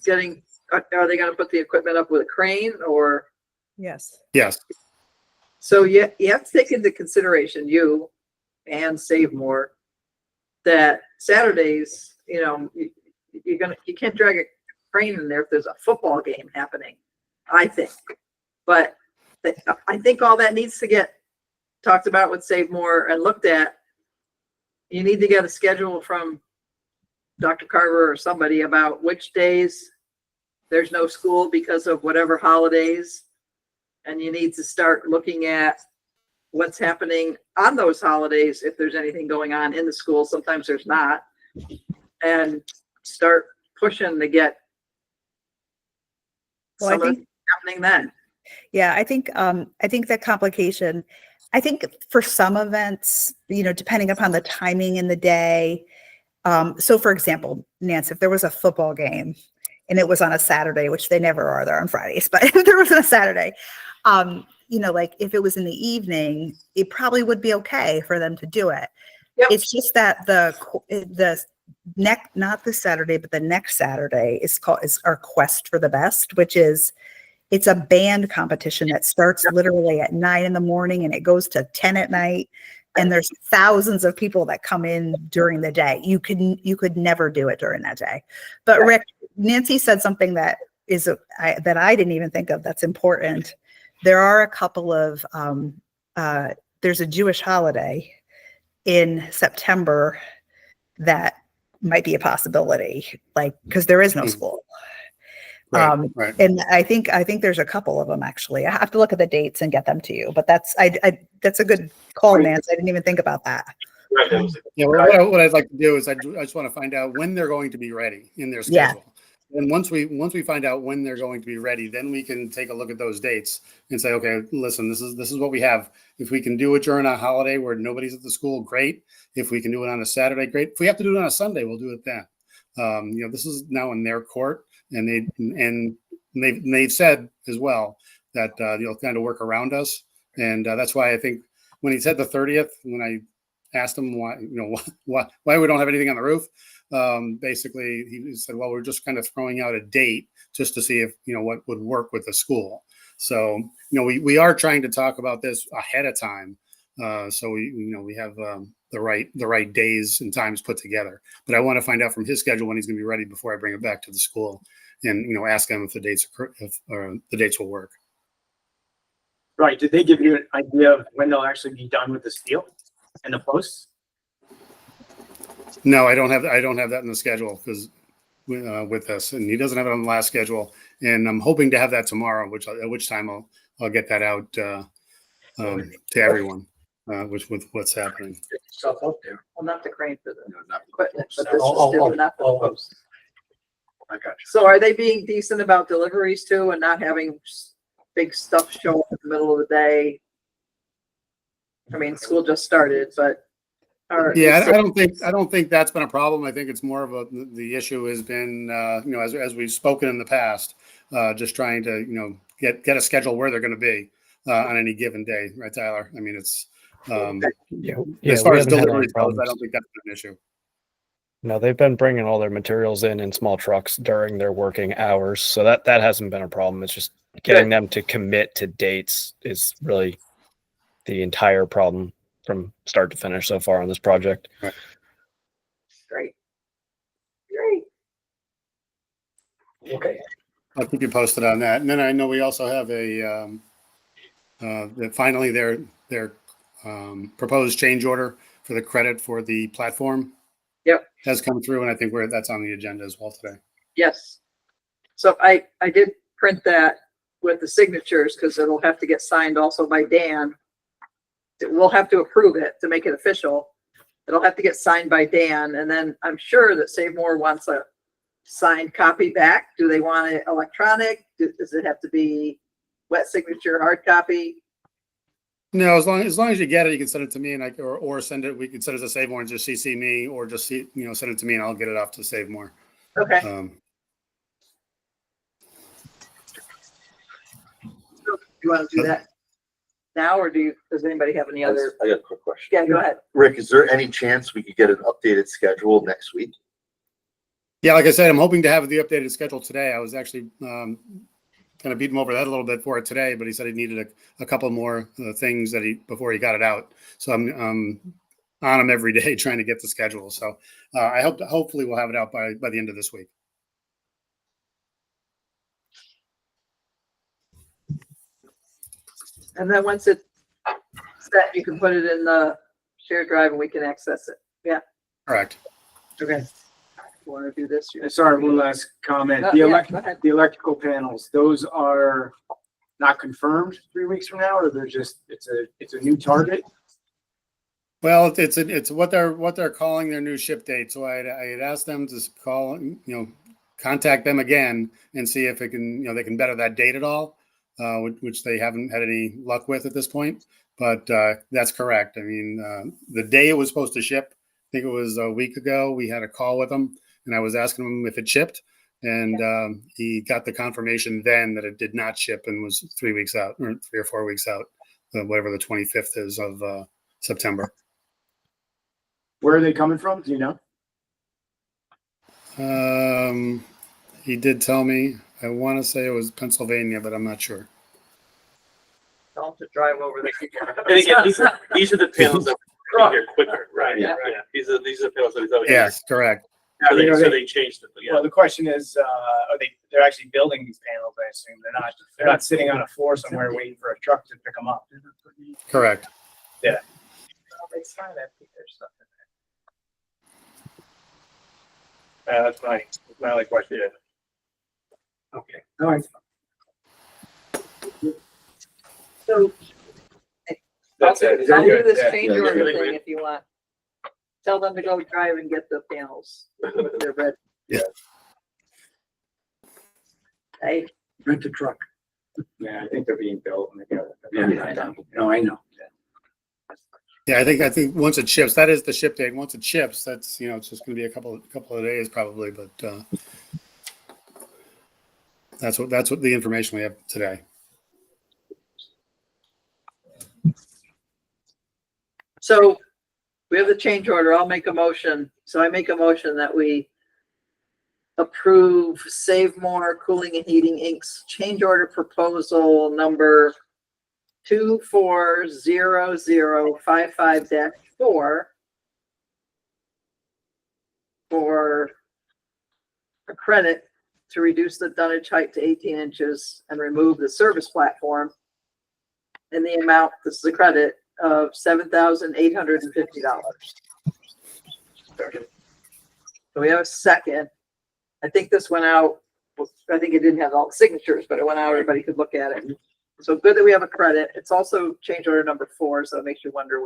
C: are they going to put the equipment up with a crane or?
E: Yes.
I: Yes.
C: So you have to take into consideration, you and Save More, that Saturdays, you can't drag a crane in there if there's a football game happening, I think. But I think all that needs to get talked about with Save More and looked at. You need to get a schedule from Dr. Carver or somebody about which days there's no school because of whatever holidays. And you need to start looking at what's happening on those holidays. If there's anything going on in the school, sometimes there's not, and start pushing to get some of it happening then.
E: Yeah, I think that complication, I think for some events, depending upon the timing in the day. So for example, Nancy, if there was a football game and it was on a Saturday, which they never are, they're on Fridays, but if there was on a Saturday, like if it was in the evening, it probably would be okay for them to do it.
C: Yep.
E: It's just that not this Saturday, but the next Saturday is our Quest for the Best, which is, it's a band competition that starts literally at 9 a.m. and it goes to 10 p.m. And there's thousands of people that come in during the day. You could never do it during that day. But Rick, Nancy said something that I didn't even think of that's important. There are a couple of, there's a Jewish holiday in September that might be a possibility, because there is no school.
I: Right.
E: And I think there's a couple of them actually. I have to look at the dates and get them to you, but that's a good call, Nancy. I didn't even think about that.
I: Yeah, what I'd like to do is I just want to find out when they're going to be ready in their schedule. And once we find out when they're going to be ready, then we can take a look at those dates and say, okay, listen, this is what we have. If we can do it during a holiday where nobody's at the school, great. If we can do it on a Saturday, great. If we have to do it on a Sunday, we'll do it then. This is now in their court, and they've said as well that they'll kind of work around us, and that's why I think when he said the 30th, when I asked him why we don't have anything on the roof, basically he said, well, we're just kind of throwing out a date just to see if what would work with the school. So we are trying to talk about this ahead of time, so we have the right days and times put together. But I want to find out from his schedule when he's going to be ready before I bring it back to the school, and ask him if the dates will work.
H: Right, did they give you an idea of when they'll actually be done with the steel and the posts?
I: No, I don't have that in the schedule because with this, and he doesn't have it on the last schedule. And I'm hoping to have that tomorrow, at which time I'll get that out to everyone, with what's happening.
B: Stuff up there.
C: Well, not the crane for the
B: Not-
C: equipment, but this is
B: Oh,
C: different, not the
B: oh, oh.
C: post.
B: I got you.
C: So are they being decent about deliveries too and not having big stuff show up in the middle of the day? I mean, school just started, but.
I: Yeah, I don't think that's been a problem. I think it's more of the issue has been, as we've spoken in the past, just trying to, get a schedule where they're going to be on any given day. Right, Tyler? I mean, it's, as far as deliveries goes, I don't think that's an issue.
G: No, they've been bringing all their materials in small trucks during their working hours. So that hasn't been a problem. It's just getting them to commit to dates is really the entire problem from start to finish so far on this project.
I: Right.
C: Great.
B: Okay.
I: I'll keep you posted on that. And then I know we also have finally their proposed change order for the credit for the platform.
C: Yep.
I: Has come through, and I think that's on the agenda as well today.
C: Yes. So I did print that with the signatures because it'll have to get signed also by Dan. We'll have to approve it to make it official. It'll have to get signed by Dan, and then I'm sure that Save More wants a signed copy back. Do they want it electronic? Does it have to be wet signature, hard copy?
I: No, as long as you get it, you can send it to me, and or send it. We can send it to Save More and just CC me, or just send it to me, and I'll get it off to Save More.
C: Okay. You want to do that now, or does anybody have any other?
J: I got a quick question.
C: Yeah, go ahead.
J: Rick, is there any chance we could get an updated schedule next week?
I: Yeah, like I said, I'm hoping to have the updated schedule today. I was actually kind of beat him over that a little bit for it today, but he said he needed a couple more things before he got it out. So I'm on him every day trying to get the schedule. So hopefully we'll have it out by the end of this week.
C: And then once it's set, you can put it in the shared drive and we can access it. Yeah.
I: Correct.
C: Okay. Want to do this?
H: Sorry, one last comment.
C: No,
H: The
C: yeah, go ahead.
H: the electrical panels, those are not confirmed 3 weeks from now, or they're just, it's a new target?
I: Well, it's what they're calling their new ship date. So I had asked them to call, contact them again and see if it can, they can better that date at all, which they haven't had any luck with at this point. But that's correct. I mean, the day it was supposed to ship, I think it was a week ago, we had a call with them, and I was asking him if it shipped, and he got the confirmation then that it did not ship and was 3 weeks out, or 3 or 4 weeks out, whatever the 25th is of September.
H: Where are they coming from? Do you know?
I: He did tell me. I want to say it was Pennsylvania, but I'm not sure.
C: Tell them to drive over there.
D: And again, these are the panels that are here quicker, right?
C: Yeah.
D: These are the panels that are.
I: Yes, correct.
D: So they changed it, yeah.
H: Well, the question is, they're actually building these panels, I assume. They're not sitting on a floor somewhere waiting for a truck to pick them up.
I: Correct.
H: Yeah.
C: It's fine. I think there's stuff in
H: That's my only question.
B: Okay. All right.
C: there. So
H: That's it.
C: I'll do this
H: Yeah.
C: change
J: Yeah,
C: order
D: yeah.
C: thing if you want. Tell them to go drive and get the panels. They're ready. Hey,
B: rent a truck.
H: Yeah, I think they're being built. And
B: I know. No, I know.
I: Yeah, I think once it ships, that is the ship date. Once it ships, that's, it's just gonna be a couple of days probably, but, that's what the information we have today.
C: so we have the change order. I'll make a motion. So I make a motion that we approve Save More Cooling and Heating Inc.'s change order proposal number 240055-4 for a credit to reduce the dunnage height to 18 inches and remove the service platform in the amount, this is a credit, of $7,850. So we have a second. I think this went out, I think it didn't have all the signatures, but it went out, everybody could look at it. So good that we have a credit. It's also change order number 4, so it makes you wonder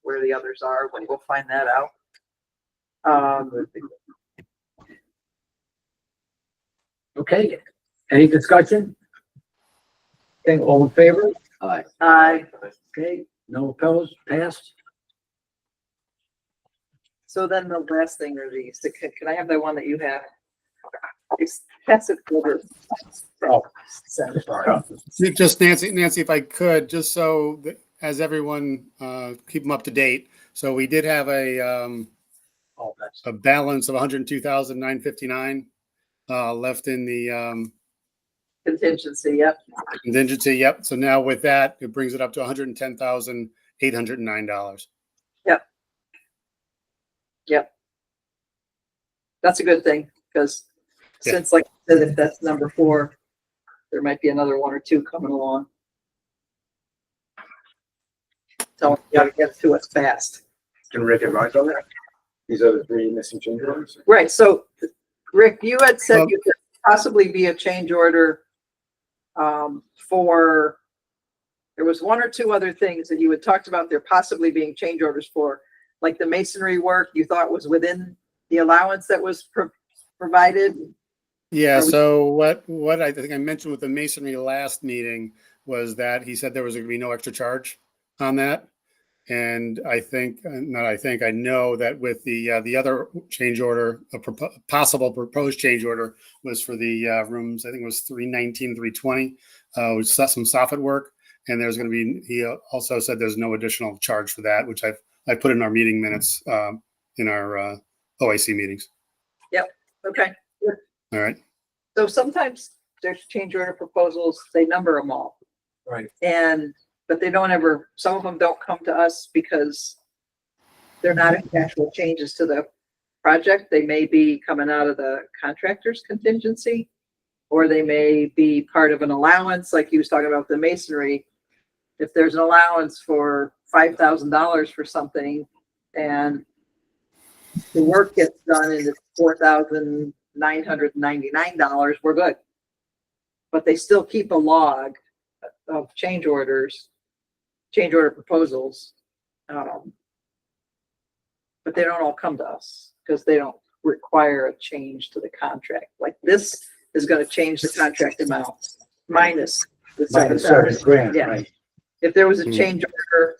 C: where the others are, but we'll find that out.
B: Okay, any discussion? Okay, all in favor? Aye. Okay, no opposed, passed?
C: So then the last thing are these, can I have that one that you have? It's passive folder.
B: Oh,
C: Sorry.
I: Just Nancy, if I could, just so that as everyone, keep them up to date. So we did have
B: oh, that's,
I: a balance of 102,959 left in the
C: Contingency, yep.
I: contingency. Yep. So now with that, it brings it up to $110,809.
C: Yep. That's a good thing, because
I: Yeah.
C: since, like I said, if that's number 4, there might be another 1 or 2 coming along. So you gotta get to us fast.
H: Can Rick advise on that? These are the 3 missing change orders.
C: Right, so Rick, you had said
I: Well-
C: you could possibly be a change order for, there was 1 or 2 other things that you had talked about there possibly being change orders for, like the masonry work you thought was within the allowance that was provided.
I: Yeah,
C: Are we-
I: so what I think I mentioned with the masonry last meeting was that he said there was going to be no extra charge on that. And I know that with the other change order, possible proposed change order was for the rooms, I think it was 319, 320, with some soffit work. And there's going to be, he also said there's no additional charge for that, which I put in our meeting minutes in our OIC meetings.
C: Okay,
I: All right.
C: so sometimes there's change order proposals, they number them all.
B: right.
C: But they don't ever, some of them don't come to us because they're not actual changes to the project. They may be coming out of the contractor's contingency, or they may be part of an allowance, like he was talking about the masonry. If there's an allowance for $5,000 for something and the work gets done and it's $4,999, we're good. But they still keep a log of change order proposals. But they don't all come to us because they don't require a change to the contract. Like this is going to change the contract amount minus the
B: Minus $7,000,
C: Yeah.
B: right.
C: If there was a change order,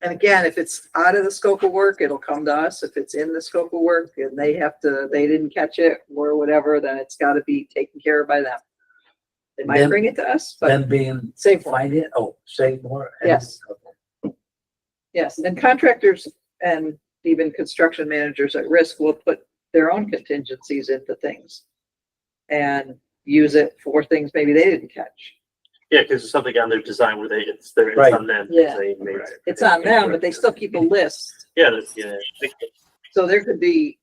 C: and again, if it's out of the scope of work, it'll come to us. If it's in the scope of work and they didn't catch it or whatever, then it's got to be taken care of by them. They might
B: Them-
C: bring it to us, but
B: Them being,
C: save more.
B: find it, save more. and-
C: Yes. Yes, and contractors and even construction managers at risk will put their own contingencies into things and use it for things maybe they didn't catch.
D: Yeah, because there's something on their design where it's
B: Right.
D: on them.
C: Yeah.
D: They made-
C: It's on them, but they still keep a list.
D: Yeah, yeah.
C: So there could be,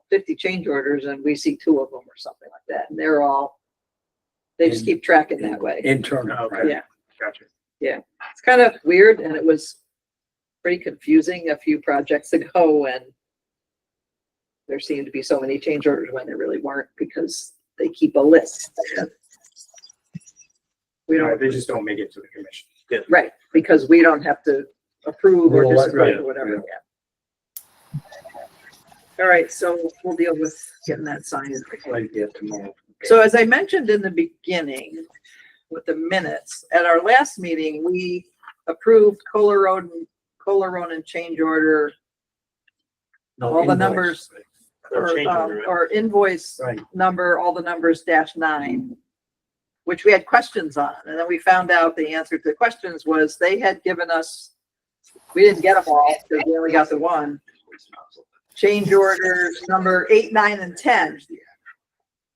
C: 50 change orders and we see 2 of them or something like that. And they just keep tracking that way.
B: Internal.
H: Okay.
C: Yeah.
H: Gotcha.
C: It's kind of weird and it was pretty confusing a few projects ago when there seemed to be so many change orders when there really weren't because they keep a list. We don't,
H: They just don't make it to the commission.
C: right, because we don't have to approve or
B: Well,
C: disapprove
B: right,
C: or whatever,
B: yeah.
C: yeah. All right, so we'll deal with getting that signed.
B: Right there tomorrow.
C: So as I mentioned in the beginning with the minutes, at our last meeting, we approved Kohler Road change order,
B: No,
C: all the
B: invoice.
C: numbers,
D: Or change order, right?
C: or invoice
B: Right.
C: number, all the numbers -9, which we had questions on. And then we found out the answer to the questions was they had given us, we didn't get them all because we only got the one. Change orders number 8, 9, and 10.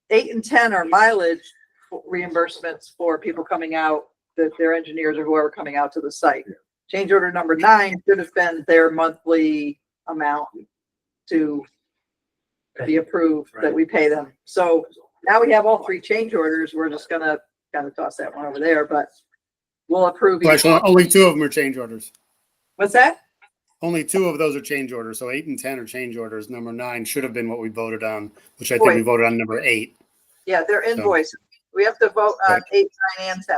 C: 8 and 10 are mileage reimbursements for people coming out, their engineers or whoever coming out to the site. Change order number 9 should have been their monthly amount to be approved that we pay them. So now we have all 3 change orders. We're just gonna kind of toss that one over there, but we'll approve.
I: Well,
C: each
I: actually,
C: one.
I: only 2 of them are change orders.
C: What's that?
I: Only 2 of those are change orders. So 8 and 10 are change orders. Number 9 should have been what we voted on, which I think we voted on number 8.
C: Yeah, they're invoices. We have to vote on
I: Right.
C: 8, 9, and 10.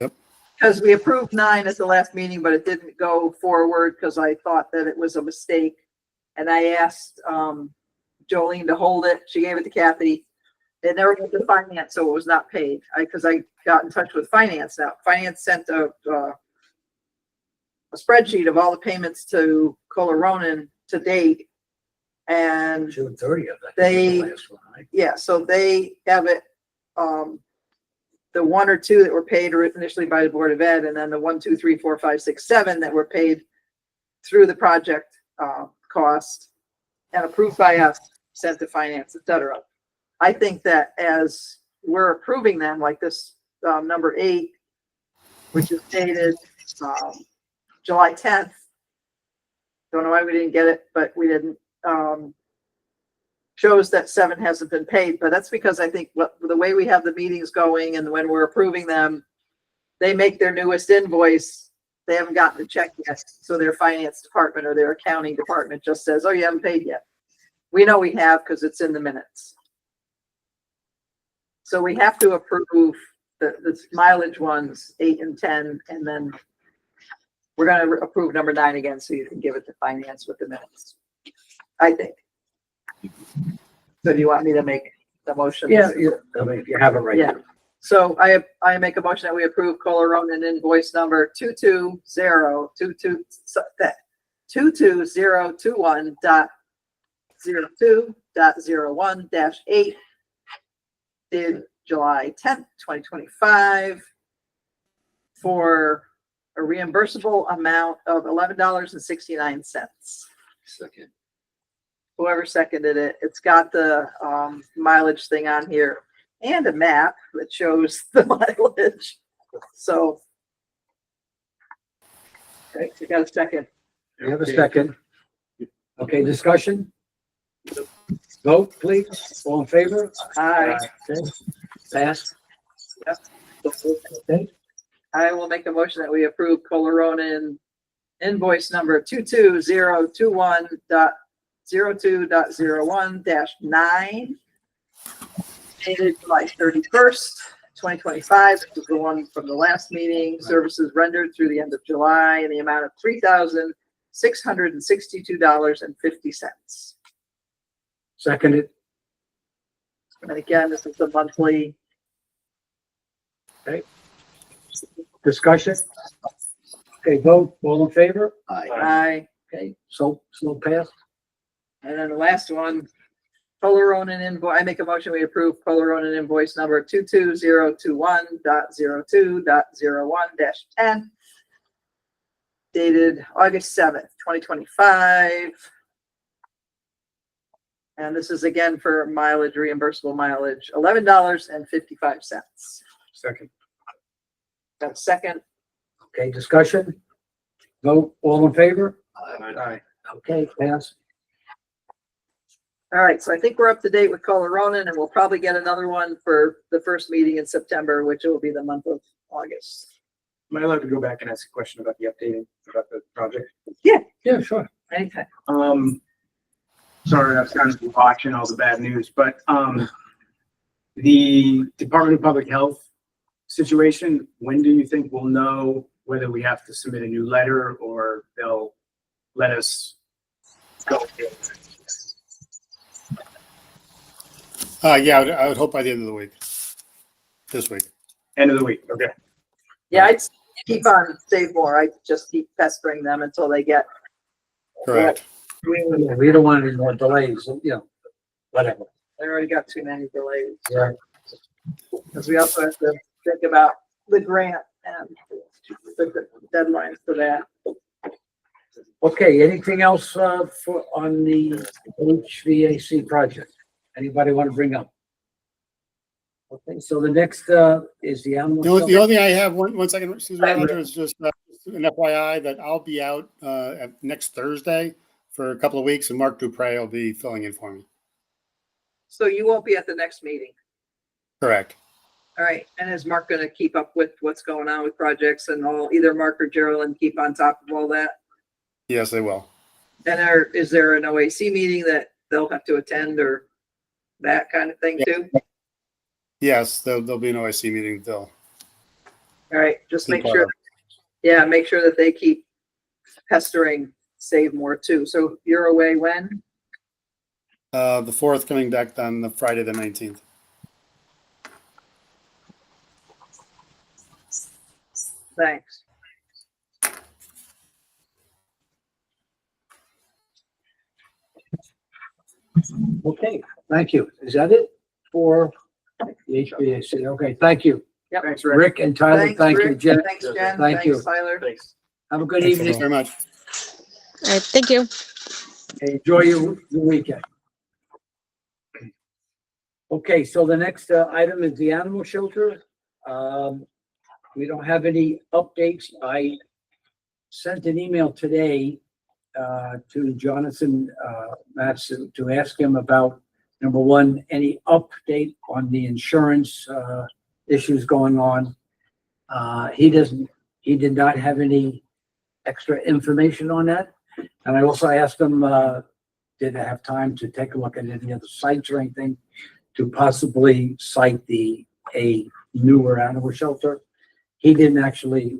I: Yep.
C: Because we approved 9 at the last meeting, but it didn't go forward because I thought that it was a mistake. And I asked Jolene to hold it. She gave it to Kathy. It never went to finance, so it was not paid. Because I got in touch with finance now. Finance sent a spreadsheet of all the payments to Kohler Ronan to date. And
B: June 30th. I think,
C: They-
B: was the last one, right?
C: yeah, so they have it, the 1 or 2 that were paid initially by the Board of Ed, and then the 1, 2, 3, 4, 5, 6, 7 that were paid through the project, cost and approved by us, sent to finance, et cetera. I think that as we're approving them, like this, number 8, which is dated, July 10th. Don't know why we didn't get it, but we didn't. Shows that 7 hasn't been paid, but that's because I think the way we have the meetings going and when we're approving them, they make their newest invoice. They haven't gotten the check yet. So their finance department or their accounting department just says, oh, you haven't paid yet. We know we have because it's in the minutes. So we have to approve the mileage ones, 8 and 10, and then we're going to approve number 9 again, so you can give it to finance with the minutes. I think. So do you want me to make the motion?
B: Yeah, I mean, you have it right
C: Yeah.
B: there.
C: So I make a motion that we approve Kohler Ronan invoice number 22021.02.01-8 dated July 10th, 2025 for a reimbursable amount of $11.69.
J: Second.
C: Whoever seconded it, it's got the mileage thing on here and a map that shows the mileage. So. Okay, you got a second.
B: You have a second. Okay, discussion? Vote, please. All in favor?
C: I,
B: Okay. Pass.
C: Yep.
B: Okay.
C: I will make a motion that we approve Kohler Ronan invoice number 22021.02.01-9 dated July 31st, 2025. This is the one from the last meeting. Services rendered through the end of July in the amount of $3,662.50.
B: Seconded.
C: And again, this is the monthly.
B: Discussion? Okay, vote. All in favor?
C: I,
B: Okay, so pass.
C: and then the last one, Kohler Ronan invoice, I make a motion, we approve Kohler Ronan invoice number 22021.02.01-10 dated August 7th, 2025. And this is again for mileage, reimbursable mileage, $11.55.
H: Second.
C: Got a second?
B: Okay, discussion? Vote. All in favor?
H: Aye.
B: Okay, pass.
C: All right, so I think we're up to date with Kohler Ronan, and we'll probably get another one for the first meeting in September, which will be the month of August.
H: Am I allowed to go back and ask a question about the updating, about the project?
B: Yeah, sure.
C: Anytime.
H: Sorry, I was kind of watching all the bad news, but, the Department of Public Health situation, when do you think we'll know whether we have to submit a new letter or they'll let us
I: Yeah, I would hope by the end of the week. This week.
H: End of the week, okay.
C: Yeah, I'd keep on Save More. I just keep pestering them until they get.
I: Correct.
B: We don't want any more delays, you know, whatever.
C: They already got too many delays.
B: Yeah.
C: Because we also have to think about the grant and the deadlines for that.
B: Okay, anything else, on the HVAC project? Anybody want to bring up? Okay, so the next, is the animal.
I: The only
B: shelter.
I: thing I have, one second, excuse me, Roger, is just an FYI that I'll be out next Thursday for a couple of weeks, and Mark Dupre will be filling in for me.
C: So you won't be at the next meeting.
I: Correct.
C: All right. And is Mark going to keep up with what's going on with projects and all, either Mark or Geraldine keep on top of all that?
I: Yes, they will.
C: And is there an OAC meeting that they'll have to attend or that kind of thing too?
I: Yes, there'll be an OIC meeting, Phil.
C: All right, just make
I: Keep
C: sure,
I: on.
C: yeah, make sure that they keep pestering Save More too. So you're away when?
I: The 4th, coming back on the Friday, the 19th.
C: Thanks.
B: Okay, thank you. Is that it for the HVAC? Okay, thank you.
C: Yep.
H: Thanks, Rick.
B: Rick and Tyler,
C: Thanks,
B: thank you,
C: Rick.
B: Jen.
C: Thanks, Jen.
B: Thank you.
C: Thanks, Tyler.
D: Thanks.
B: Have a good
I: Thanks
B: evening.
I: very much.
K: All right, thank you.
B: Enjoy your weekend. Okay, so the next item is the animal shelter. We don't have any updates. I sent an email today to Jonathan Matson to ask him about, number one, any update on the insurance issues going on. He did not have any extra information on that. And I also asked him, did I have time to take a look at any other sites or anything to possibly cite a newer animal shelter? He didn't actually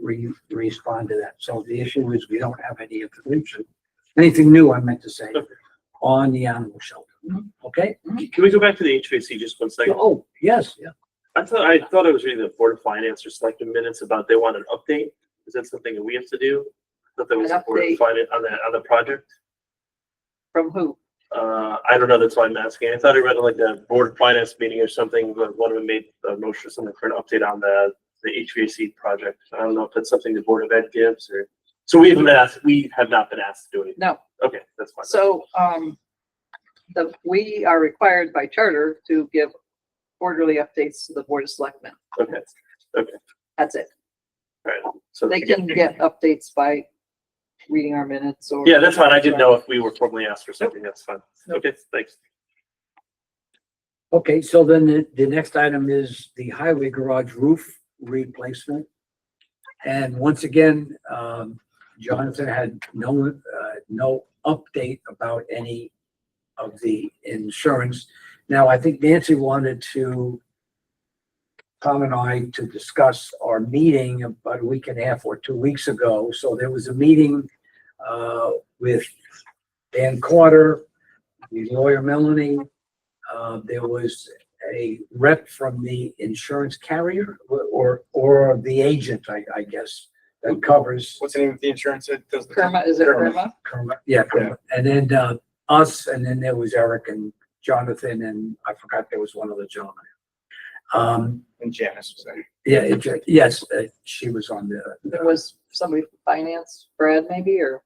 B: respond to that. So the issue is we don't have any information, anything new, I meant to say, on the animal shelter. Okay?
D: Can we go back to the HVAC just one second?
B: Oh, yes, yeah.
D: I thought I was reading the Board of Finance or selected minutes about they want an update. Is that something that we have to do? I thought that was
C: An
D: the Board of
C: update?
D: Finance on the project.
C: From who?
D: I don't know. That's why I'm asking. I thought I read like the Board of Finance meeting or something, but one of them made a motion or something for an update on the HVAC project. I don't know if that's something the Board of Ed gives or. So we have not been asked to do anything.
C: No.
D: Okay, that's fine.
C: So, we are required by charter to give quarterly updates to the Board of Selectmen.
D: Okay,
C: That's it.
D: all right. So
C: They can get updates by reading our minutes or.
D: Yeah, that's fine. I didn't know if we were formally asked for something. That's fine. Okay, thanks.
B: Okay, so then the next item is the highway garage roof replacement. And once again, Jonathan had no update about any of the insurance. Now, I think Nancy wanted Tom and I to discuss our meeting about a week and a half or 2 weeks ago. So there was a meeting with Dan Carter, the lawyer Melanie. There was a rep from the insurance carrier or the agent, I guess, that covers.
H: What's the name of the insurance that does the?
C: Kerma, is it Kerma?
B: Yeah, and then us, and then there was Eric and Jonathan, and I forgot there was one other gentleman.
H: And Janice was there.
B: Yeah, yes, she was on
C: There was somebody from finance, Brad maybe, or?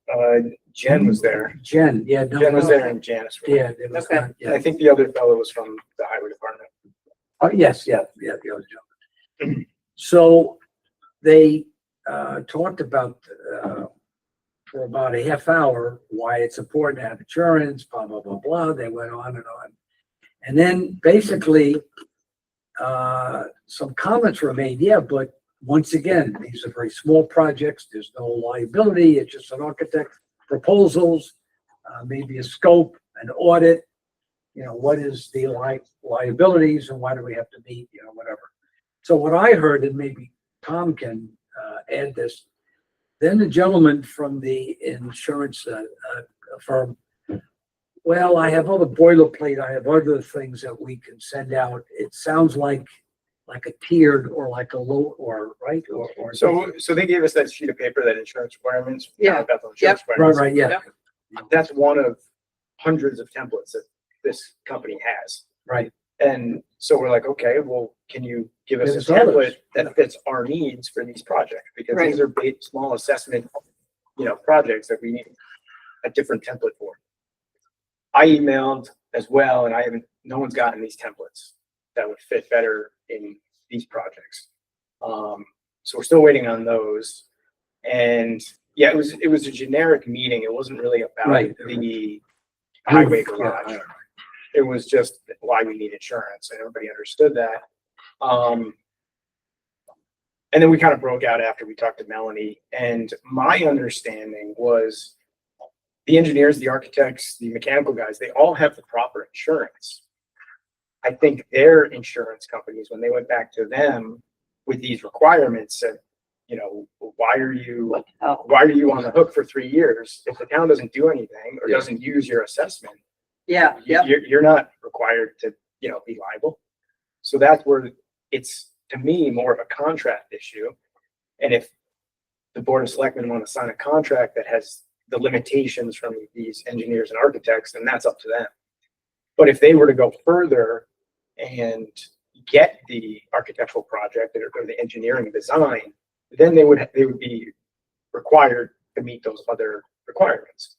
H: Jen was there.
B: Jen, yeah. no,
H: Jen was
B: no,
H: there and Janice. was there.
B: Yeah, there was,
C: Okay.
H: And
B: yeah.
H: I think the other fellow was from the highway department.
B: Oh, yes, the other gentleman. So they talked about for about a half hour why it's important to have insurance, blah, blah, blah, blah. They went on and on. And then basically, some comments were made, yeah, but once again, these are very small projects. There's no liability. It's just an architect proposals, maybe a scope, an audit. You know, what is the liabilities and why do we have to meet, whatever. So what I heard, and maybe Tom can add this, then the gentleman from the insurance firm Well, I have all the boilerplate. I have other things that we can send out. It sounds like a tiered or like a low or right or
H: So they gave us that sheet of paper, that insurance requirements.
C: Yeah.
H: Bethel
C: Yep.
H: insurance
B: right,
H: requirements.
B: right, yeah,
H: That's one of hundreds of templates that this company has.
B: right.
H: And so we're like, okay, well, can you give us
B: Give
H: a
B: us others.
H: template that fits our needs for these projects? Because these are big, small assessment, projects that we need a different template for. I emailed as well, and no one's gotten these templates that would fit better in these projects. So we're still waiting on those. And yeah, it was a generic meeting. It wasn't really about
B: Right.
H: the highway
B: Yeah,
H: garage. It was just why we need insurance, and everybody understood that. And then we kind of broke out after we talked to Melanie, and my understanding was the engineers, the architects, the mechanical guys, they all have the proper insurance. I think their insurance companies, when they went back to them with these requirements, said, why are you on the hook for 3 years if the town doesn't do anything or doesn't use your assessment?
C: Yeah, yeah.
H: You're not required to, be liable. So that's where it's, to me, more of a contract issue. And if the Board of Selectmen want to sign a contract that has the limitations from these engineers and architects, then that's up to them. But if they were to go further and get the architectural project or the engineering design, then they would be required to meet those other requirements,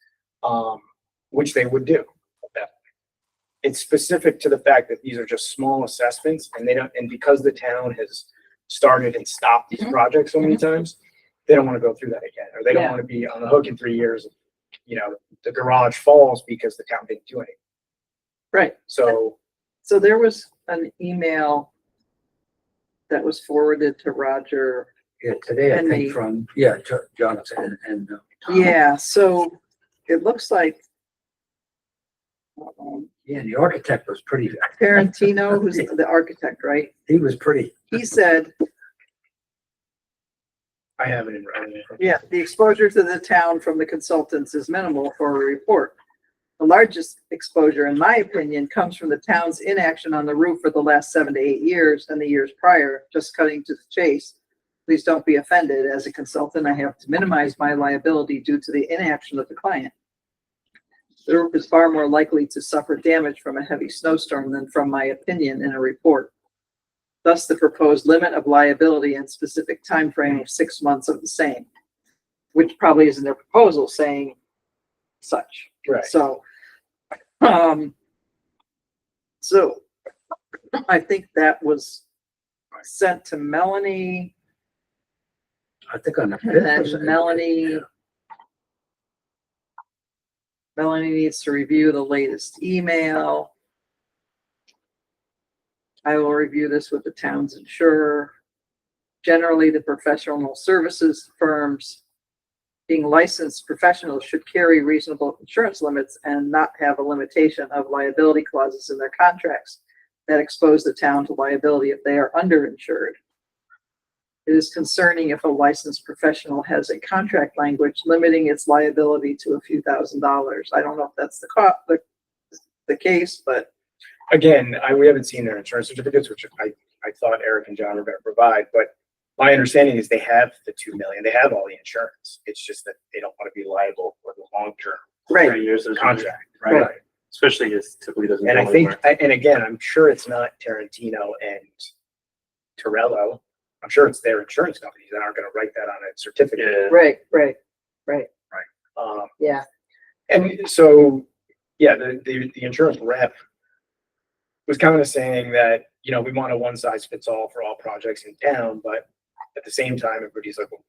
H: which they would do. It's specific to the fact that these are just small assessments, and because the town has started and stopped these projects so many times, they don't want to go through that again, or they don't want to be on the hook in 3 years. The garage falls because the town didn't do anything.
C: Right.
H: So
C: there was an email that was forwarded to Roger.
B: Yeah, today I
C: And
B: think
C: the-
B: from, Jonathan and Tom.
C: Yeah, so it looks like
B: Yeah, the architect was pretty,
C: Tarantino, who's the architect, right?
B: he was pretty,
C: He said,
H: I have it in writing.
C: yeah, the exposure to the town from the consultants is minimal for a report. The largest exposure, in my opinion, comes from the town's inaction on the roof for the last 7 to 8 years and the years prior. Just cutting to the chase. Please don't be offended. As a consultant, I have to minimize my liability due to the inaction of the client. The roof is far more likely to suffer damage from a heavy snowstorm than from my opinion in a report. Thus, the proposed limit of liability and specific time frame of 6 months of the same, which probably is in their proposal saying such.
H: Right.
C: So, I think that was sent to Melanie,
B: I think on the
C: and then
B: 5th.
C: Melanie needs to review the latest email. I will review this with the town's insurer. Generally, the professional services firms being licensed professionals should carry reasonable insurance limits and not have a limitation of liability clauses in their contracts that expose the town to liability if they are underinsured. It is concerning if a licensed professional has a contract language limiting its liability to a few $1,000s. I don't know if that's the case, but
H: Again, we haven't seen their insurance certificates, which I thought Eric and John were going to provide, but my understanding is they have the 2 million. They have all the insurance. It's just that they don't want to be liable for the long-term
C: right.
D: 3 years is
H: contract, right?
D: especially as typically doesn't.
H: And
D: go
H: I think,
D: anywhere.
H: and again, I'm sure it's not Tarantino and Torello. I'm sure it's their insurance companies that aren't going to write that on a certificate.
D: Yeah.
C: Right. Yeah.
H: And so, yeah, the insurance rep was kind of saying that, we want a one size fits all for all projects in town, but at the same time, everybody's like, well,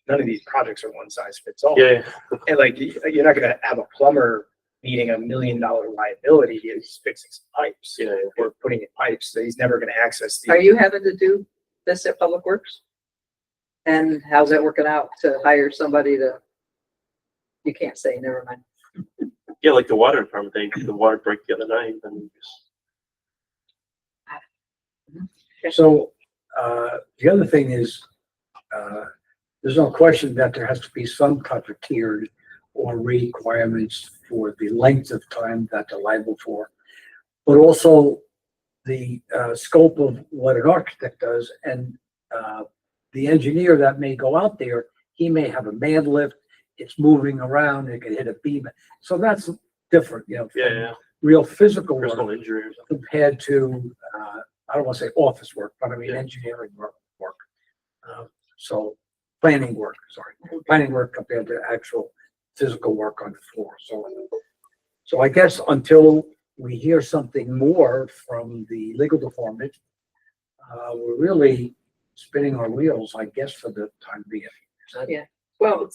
H: none of these projects are one size fits all.
D: Yeah.
H: And like, you're not going to have a plumber needing $1 million liability. He's fixing some pipes, or putting in pipes. So he's never going to access the.
C: Are you having to do this at Public Works? And how's that working out to hire somebody to, you can't say, never mind.
D: Yeah, like the water department, the water break the other night, and
B: So, the other thing is, there's no question that there has to be some type of tiered or requirements for the length of time that they're liable for, but also the scope of what an architect does, and the engineer that may go out there, he may have a man lift, it's moving around, it could hit a beam. So that's different, you know,
D: Yeah,
B: from
D: yeah,
B: real physical work
D: personal injury or something.
B: compared to, I don't want to say office work, but I mean
D: Yeah.
B: engineering work. So planning work compared to actual physical work on the floor. So I guess until we hear something more from the legal department, we're really spinning our wheels, I guess, for the time being. Is that-
C: Yeah. Well,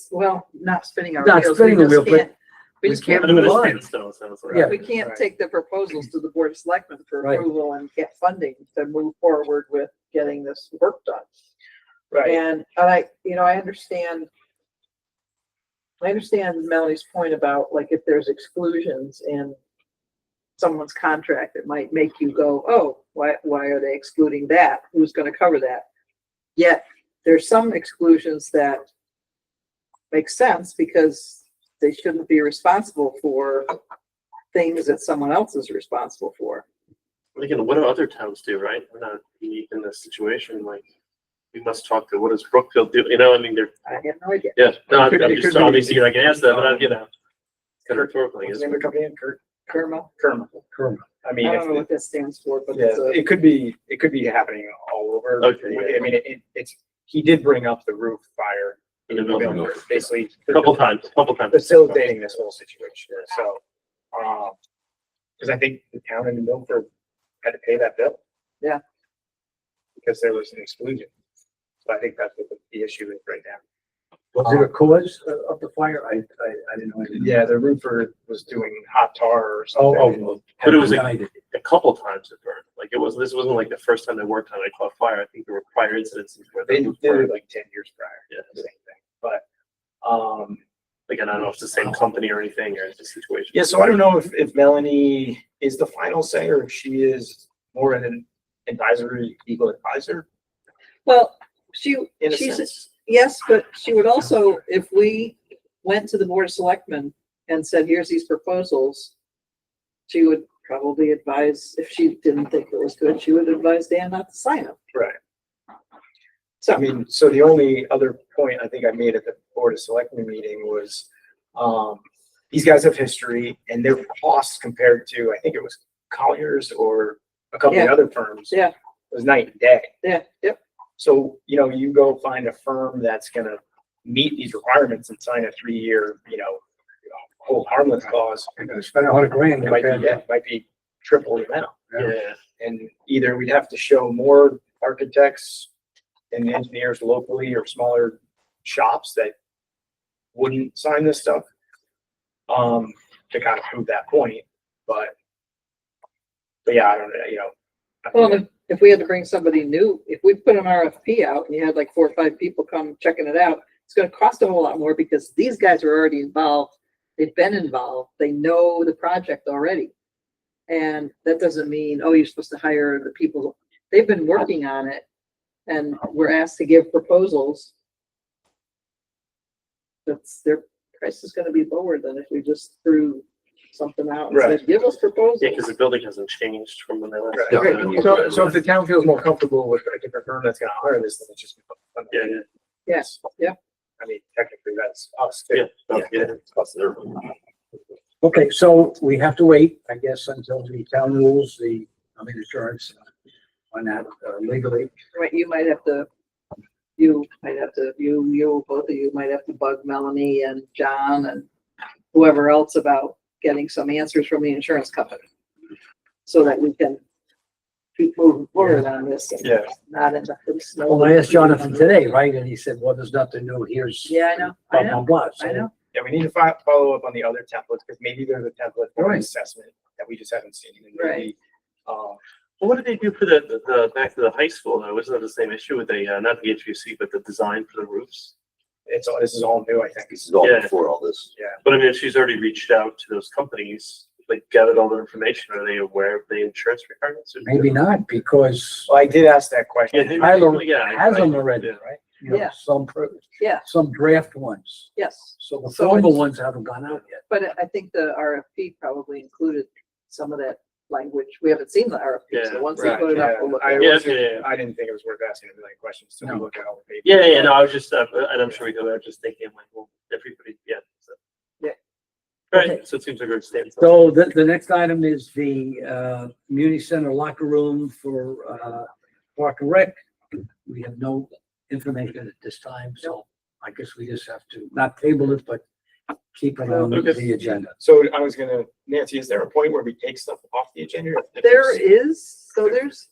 C: not spinning our
B: Not
C: wheels.
B: spinning
C: We
B: the
C: just
B: wheel, but
C: can't- We just
B: we
C: can't
D: Kind of in
C: move
D: a
C: on.
D: standstill, sounds like.
B: Yeah.
C: We can't
H: Right.
C: take the proposals to the Board of Selectmen for
B: Right.
C: approval and get funding to move forward with getting this work done.
H: Right.
C: And I understand Melanie's point about like if there's exclusions in someone's contract, it might make you go, oh, why are they excluding that? Who's gonna cover that? Yet, there's some exclusions that make sense because they shouldn't be responsible for things that someone else is responsible for.
D: But again, what do other towns do, right? We're not unique in this situation, like, we must talk to, what does Brookfield do, you know, I mean, they're,
C: I have no idea.
D: yeah, no, I'm
H: It could
D: just,
H: be-
D: obviously, you're not gonna answer that, but I, you know. Kind of rhetorical, I
H: What's
D: guess.
H: the name of the company? Kurt
C: Kerma,
H: Kerma. I mean,
C: I
H: if
C: don't know what that stands for, but
H: yeah,
C: it's a,
H: it could be happening all over.
D: Okay, yeah.
H: I mean, it's, he did bring up the roof fire.
D: In the building.
H: Basically.
D: Couple times.
H: Facilitating this whole situation, so, cause I think the town in Milford had to pay that bill.
C: Yeah.
H: Because there was an exclusion. So I think that's what the issue is right now.
B: Was it a cause of the fire? I didn't know. anything.
H: Yeah, the roofer was doing hot tar or
B: Oh,
H: something.
D: But it was
B: Denied it.
D: a couple times it burned, like, this wasn't like the first time they worked on it, caught fire, I think there were prior incidents where
H: They
D: they
H: did
D: moved
H: it
D: forward.
H: like 10 years prior.
D: Yeah.
H: The same thing, but,
D: Again, I don't know if it's the same company or anything, or it's a situation.
H: yeah, so I don't know if Melanie is the final say or if she is more an advisory, legal advisor
C: well,
H: in a
C: she's,
H: sense.
C: yes, but she would also, if we went to the Board of Selectmen and said, here's these proposals, she would probably advise, if she didn't think it was good, she would advise Dan not to sign them.
H: Right.
C: So,
H: I mean, so the only other point I think I made at the Board of Selectmen meeting was, these guys have history and their costs compared to, I think it was Colliers or a couple of
C: Yeah.
H: other firms.
C: Yeah.
H: Was night and day.
C: yeah, yep,
H: So, you go find a firm that's gonna meet these requirements and sign a 3-year, hold harmless clause.
B: You're gonna spend $100,000
H: It might
B: compared
H: be,
B: to.
H: might be triple the amount.
D: Yeah,
H: And either we'd have to show more architects and engineers locally or smaller shops that wouldn't sign this stuff, to kind of prove that point, but yeah, I don't know, I
C: well,
H: think
C: if we had to bring somebody new, if we put an RFP out and you had like 4 or 5 people come checking it out, it's gonna cost a whole lot more because these guys are already involved. They've been involved. They know the project already. And that doesn't mean, oh, you're supposed to hire the people. They've been working on it and we're asked to give proposals. Their price is gonna be lower than if we just threw something out and
H: Right.
C: said, give us proposals.
D: yeah, because the building hasn't changed from when they left.
H: Right. So if the town feels more comfortable with a different firm that's gonna hire this, then it's just.
D: Yeah, yeah.
C: Yes, yeah.
H: I mean, technically, that's us.
D: Yeah,
H: It's us there.
B: Okay, so we have to wait, I guess, until the town rules, insurance on that legally.
C: Right, you, both of you might have to bug Melanie and John and whoever else about getting some answers from the insurance company. So that we can keep moving forward on this. and
H: Yeah.
C: Not end up in snow.
B: Well, I asked Jonathan today, right, and he said, well, there's nothing new, here's
C: Yeah, I know,
B: blah, blah, blah. So
C: I know.
H: Yeah, we need to follow up on the other templates, because maybe there's a template for an
B: Right.
H: assessment that we just haven't seen. And
C: Right.
H: maybe,
D: Well, what did they do for the back to the high school though? Wasn't that the same issue with not the HVAC, but the design for the roofs?
H: this is all new, I think.
J: This is all
D: Yeah.
J: before all this.
D: But I mean, if she's already reached out to those companies, like gathered all the information, are they aware of the insurance requirements?
B: maybe not, because
H: Well, I did ask that question.
D: Yeah,
B: Tyler
D: yeah,
B: has
D: right.
B: them already,
D: Yeah.
B: right? you know,
C: Yeah. Yeah,
B: some draft ones.
C: yes.
B: So the
C: So
B: formal
C: it's-
B: ones haven't gone out yet.
C: But I think the RFP probably included some of that language. We haven't seen the RFP, so
D: Yeah,
C: once they
H: Right,
C: put it up,
H: yeah.
C: we'll look
H: I
C: at
D: Yeah,
C: it.
H: wasn't-
D: yeah, yeah.
H: I didn't think it was worth asking a million questions, so we
B: No.
H: look at all the papers.
D: Yeah, no, I was just, and I'm sure we go, I was just thinking like, well, everybody, yeah. So.
C: Yeah.
D: All
B: Okay.
D: right, so it seems like we're staying.
B: So the next item is the community center locker room for Park and Rec. We have no information at this time, so I guess we just have to not table it, but keep it on
H: Okay.
B: the agenda.
H: So I was gonna, Nancy, is there a point where we take stuff off the agenda? If
C: There
H: there's-
C: is, so there's,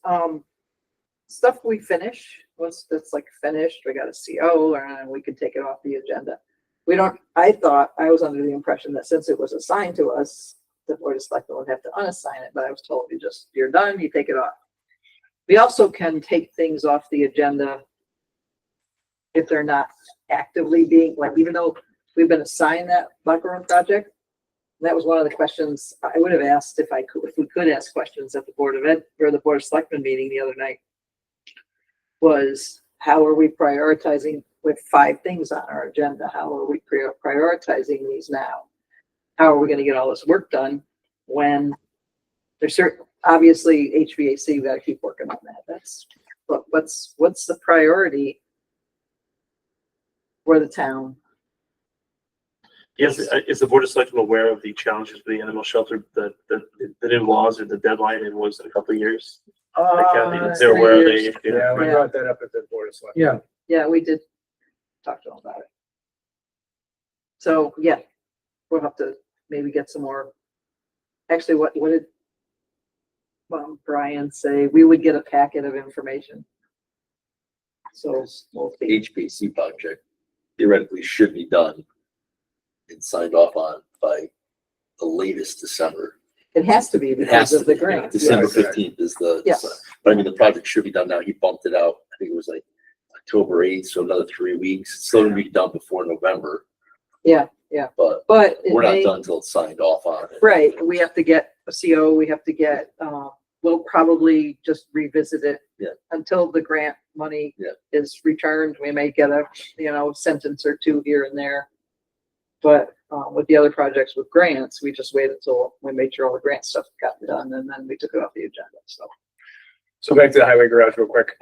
C: stuff we finish, once it's like finished, we got a CO, and we can take it off the agenda. We don't, I was under the impression that since it was assigned to us, the board of selectmen would have to unassign it, but I was told you're done, you take it off. We also can take things off the agenda if they're not actively being, like, even though we've been assigned that locker room project. That was one of the questions I would have asked if we could ask questions at the Board of Ed, or the Board of Selectmen meeting the other night. Was how are we prioritizing with 5 things on our agenda? How are we prioritizing these now? How are we gonna get all this work done when there's certain, obviously HVAC, we gotta keep working on that. That's, but what's the priority for the town?
D: Yes, is the Board of Selectmen aware of the challenges for the animal shelter, the new laws or the deadline, it was in a couple of years? Like, they're aware of the,
H: Yeah, we
C: Yeah.
H: brought that up at the board of selectmen.
B: Yeah,
C: Yeah, we did talk to them about it. So, yeah, we'll have to maybe get some more. Actually, what did Brian say? We would get a packet of information. So we'll see.
J: HPC project theoretically should be done and signed off on by the latest December.
C: It has to be
J: It has
C: because
J: to
C: of the
J: be.
C: grant.
J: December
H: Yes.
J: 15th is the,
C: Yes.
J: but I mean, the project should be done now. He bumped it out. I think it was like October 8th, so another 3 weeks. It's still gonna be done before November,
C: Yeah,
J: but
C: but it
J: we're not
C: may,
J: done until it's signed off on it.
C: right, we have to get a CO, we have to get, we'll probably just revisit it.
J: Yeah.
C: Until the grant money
J: Yeah.
C: is returned. We may get a, sentence or two here and there. But, with the other projects with grants, we just waited until we made sure all the grant stuff got done and then we took it off the agenda, so.
H: So back to the highway garage real quick.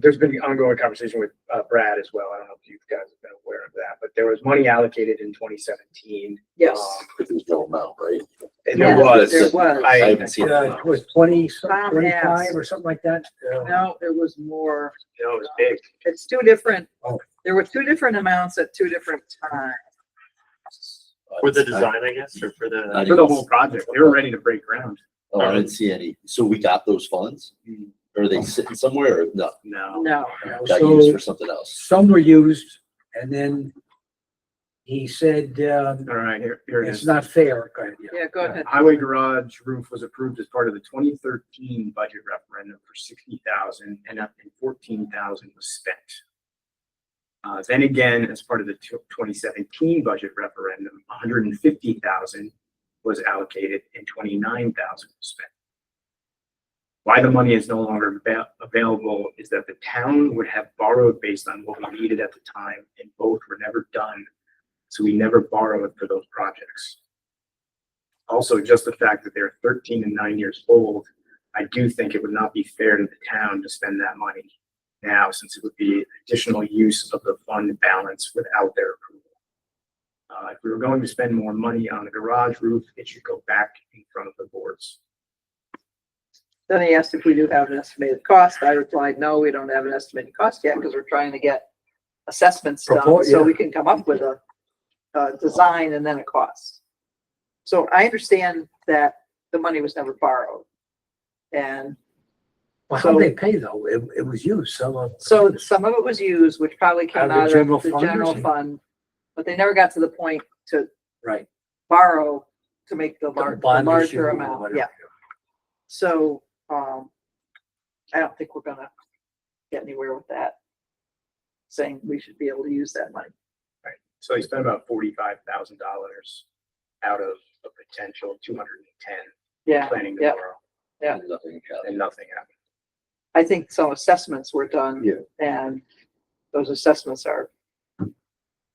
H: There's been ongoing conversation with Brad as well. I don't know if you guys have been aware of that, but there was money allocated in 2017.
C: Yes.
J: But there's no amount, right?
H: And
C: Yeah,
H: there was.
C: there was.
J: I
H: I,
J: haven't seen it.
B: it was 20,
C: Tom
B: 25
C: asked.
B: or something like that.
C: No, it was more,
H: it was big.
C: it's two different,
B: Oh.
C: there were two different amounts at two different times.
D: for the design, I guess, or for the,
H: For the whole project. They were ready to break ground.
J: Oh, I didn't see any. So we got those funds? Or are they sitting somewhere or no?
H: No.
C: No,
J: Got used
B: So
J: for something else?
B: some were used, and then he said,
H: All right, here it
B: it's
H: is.
B: not fair. Kind of,
C: yeah, go ahead.
H: Highway garage roof was approved as part of the 2013 budget referendum for 60,000 and up to 14,000 was spent. Then again, as part of the 2017 budget referendum, 150,000 was allocated and 29,000 was spent. Why the money is no longer available is that the town would have borrowed based on what we needed at the time, and both were never done. So we never borrowed for those projects. Also, just the fact that they're 13 and 9 years old, I do think it would not be fair to the town to spend that money now, since it would be additional use of the fund balance without their approval. If we were going to spend more money on the garage roof, it should go back in front of the boards.
C: Then he asked if we do have an estimated cost. I replied, no, we don't have an estimated cost yet because we're trying to get assessments done so
B: Yeah.
C: we can come up with a design and then a cost. So I understand that the money was never borrowed. And
B: well, how they pay though? It was used, some of.
C: so some of it was used, which probably came out of
B: general
C: the
B: fund or
C: general
B: something?
C: fund, but they never got to the point to
B: Right.
C: borrow to make the
B: Bond
C: larger
B: issue or
C: amount,
B: whatever.
C: yeah. So, I don't think we're gonna get anywhere with that. Saying we should be able to use that money.
H: So he spent about $45,000 out of a potential 210
C: Yeah,
H: planning to
C: yeah.
H: borrow,
C: Yeah.
J: Nothing happened.
H: and nothing happened.
C: I think some assessments were done.
J: Yeah.
C: And those assessments are.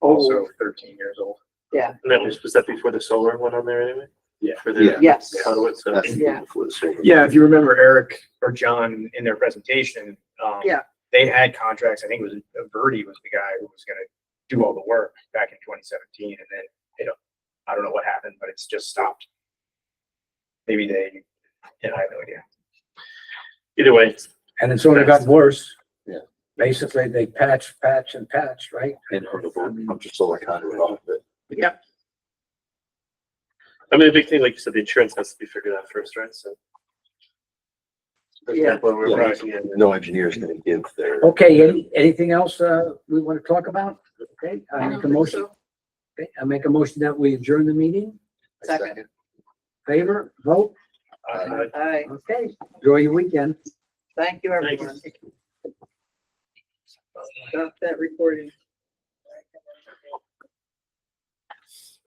H: Also 13 years old.
C: Yeah,
D: And was that before the solar went on there anyway?
H: Yeah.
D: For the
C: yes.
D: conduit, so.
J: That's
C: Yeah.
J: before the solar.
H: Yeah, if you remember Eric or John in their presentation,
C: Yeah.
H: they had contracts. I think it was Verdi was the guy who was going to do all the work back in 2017, and then I don't know what happened, but it's just stopped. Maybe they, I have no idea.
D: Either way,
B: And it's only gotten worse.
J: Yeah.
B: Basically, they patch, and patch, right?
J: And hook a bunch of solar conduit off of it.
C: Yep.
D: I mean, the big thing, like you said, the insurance has to be figured out first, right? So. For
C: Yeah.
D: example, we're
J: Yeah.
D: raising it.
J: No engineer's gonna give their.
B: Okay, anything else, we want to talk about? Okay, I
C: I don't
B: make a
C: think
B: motion.
C: so.
B: Okay, I make a motion that we adjourn the meeting.
C: Second.
B: Favor, vote?
C: Aye.
B: Okay, enjoy your weekend.
C: Thank you,
D: Thank you.
C: everyone. Stop that recording.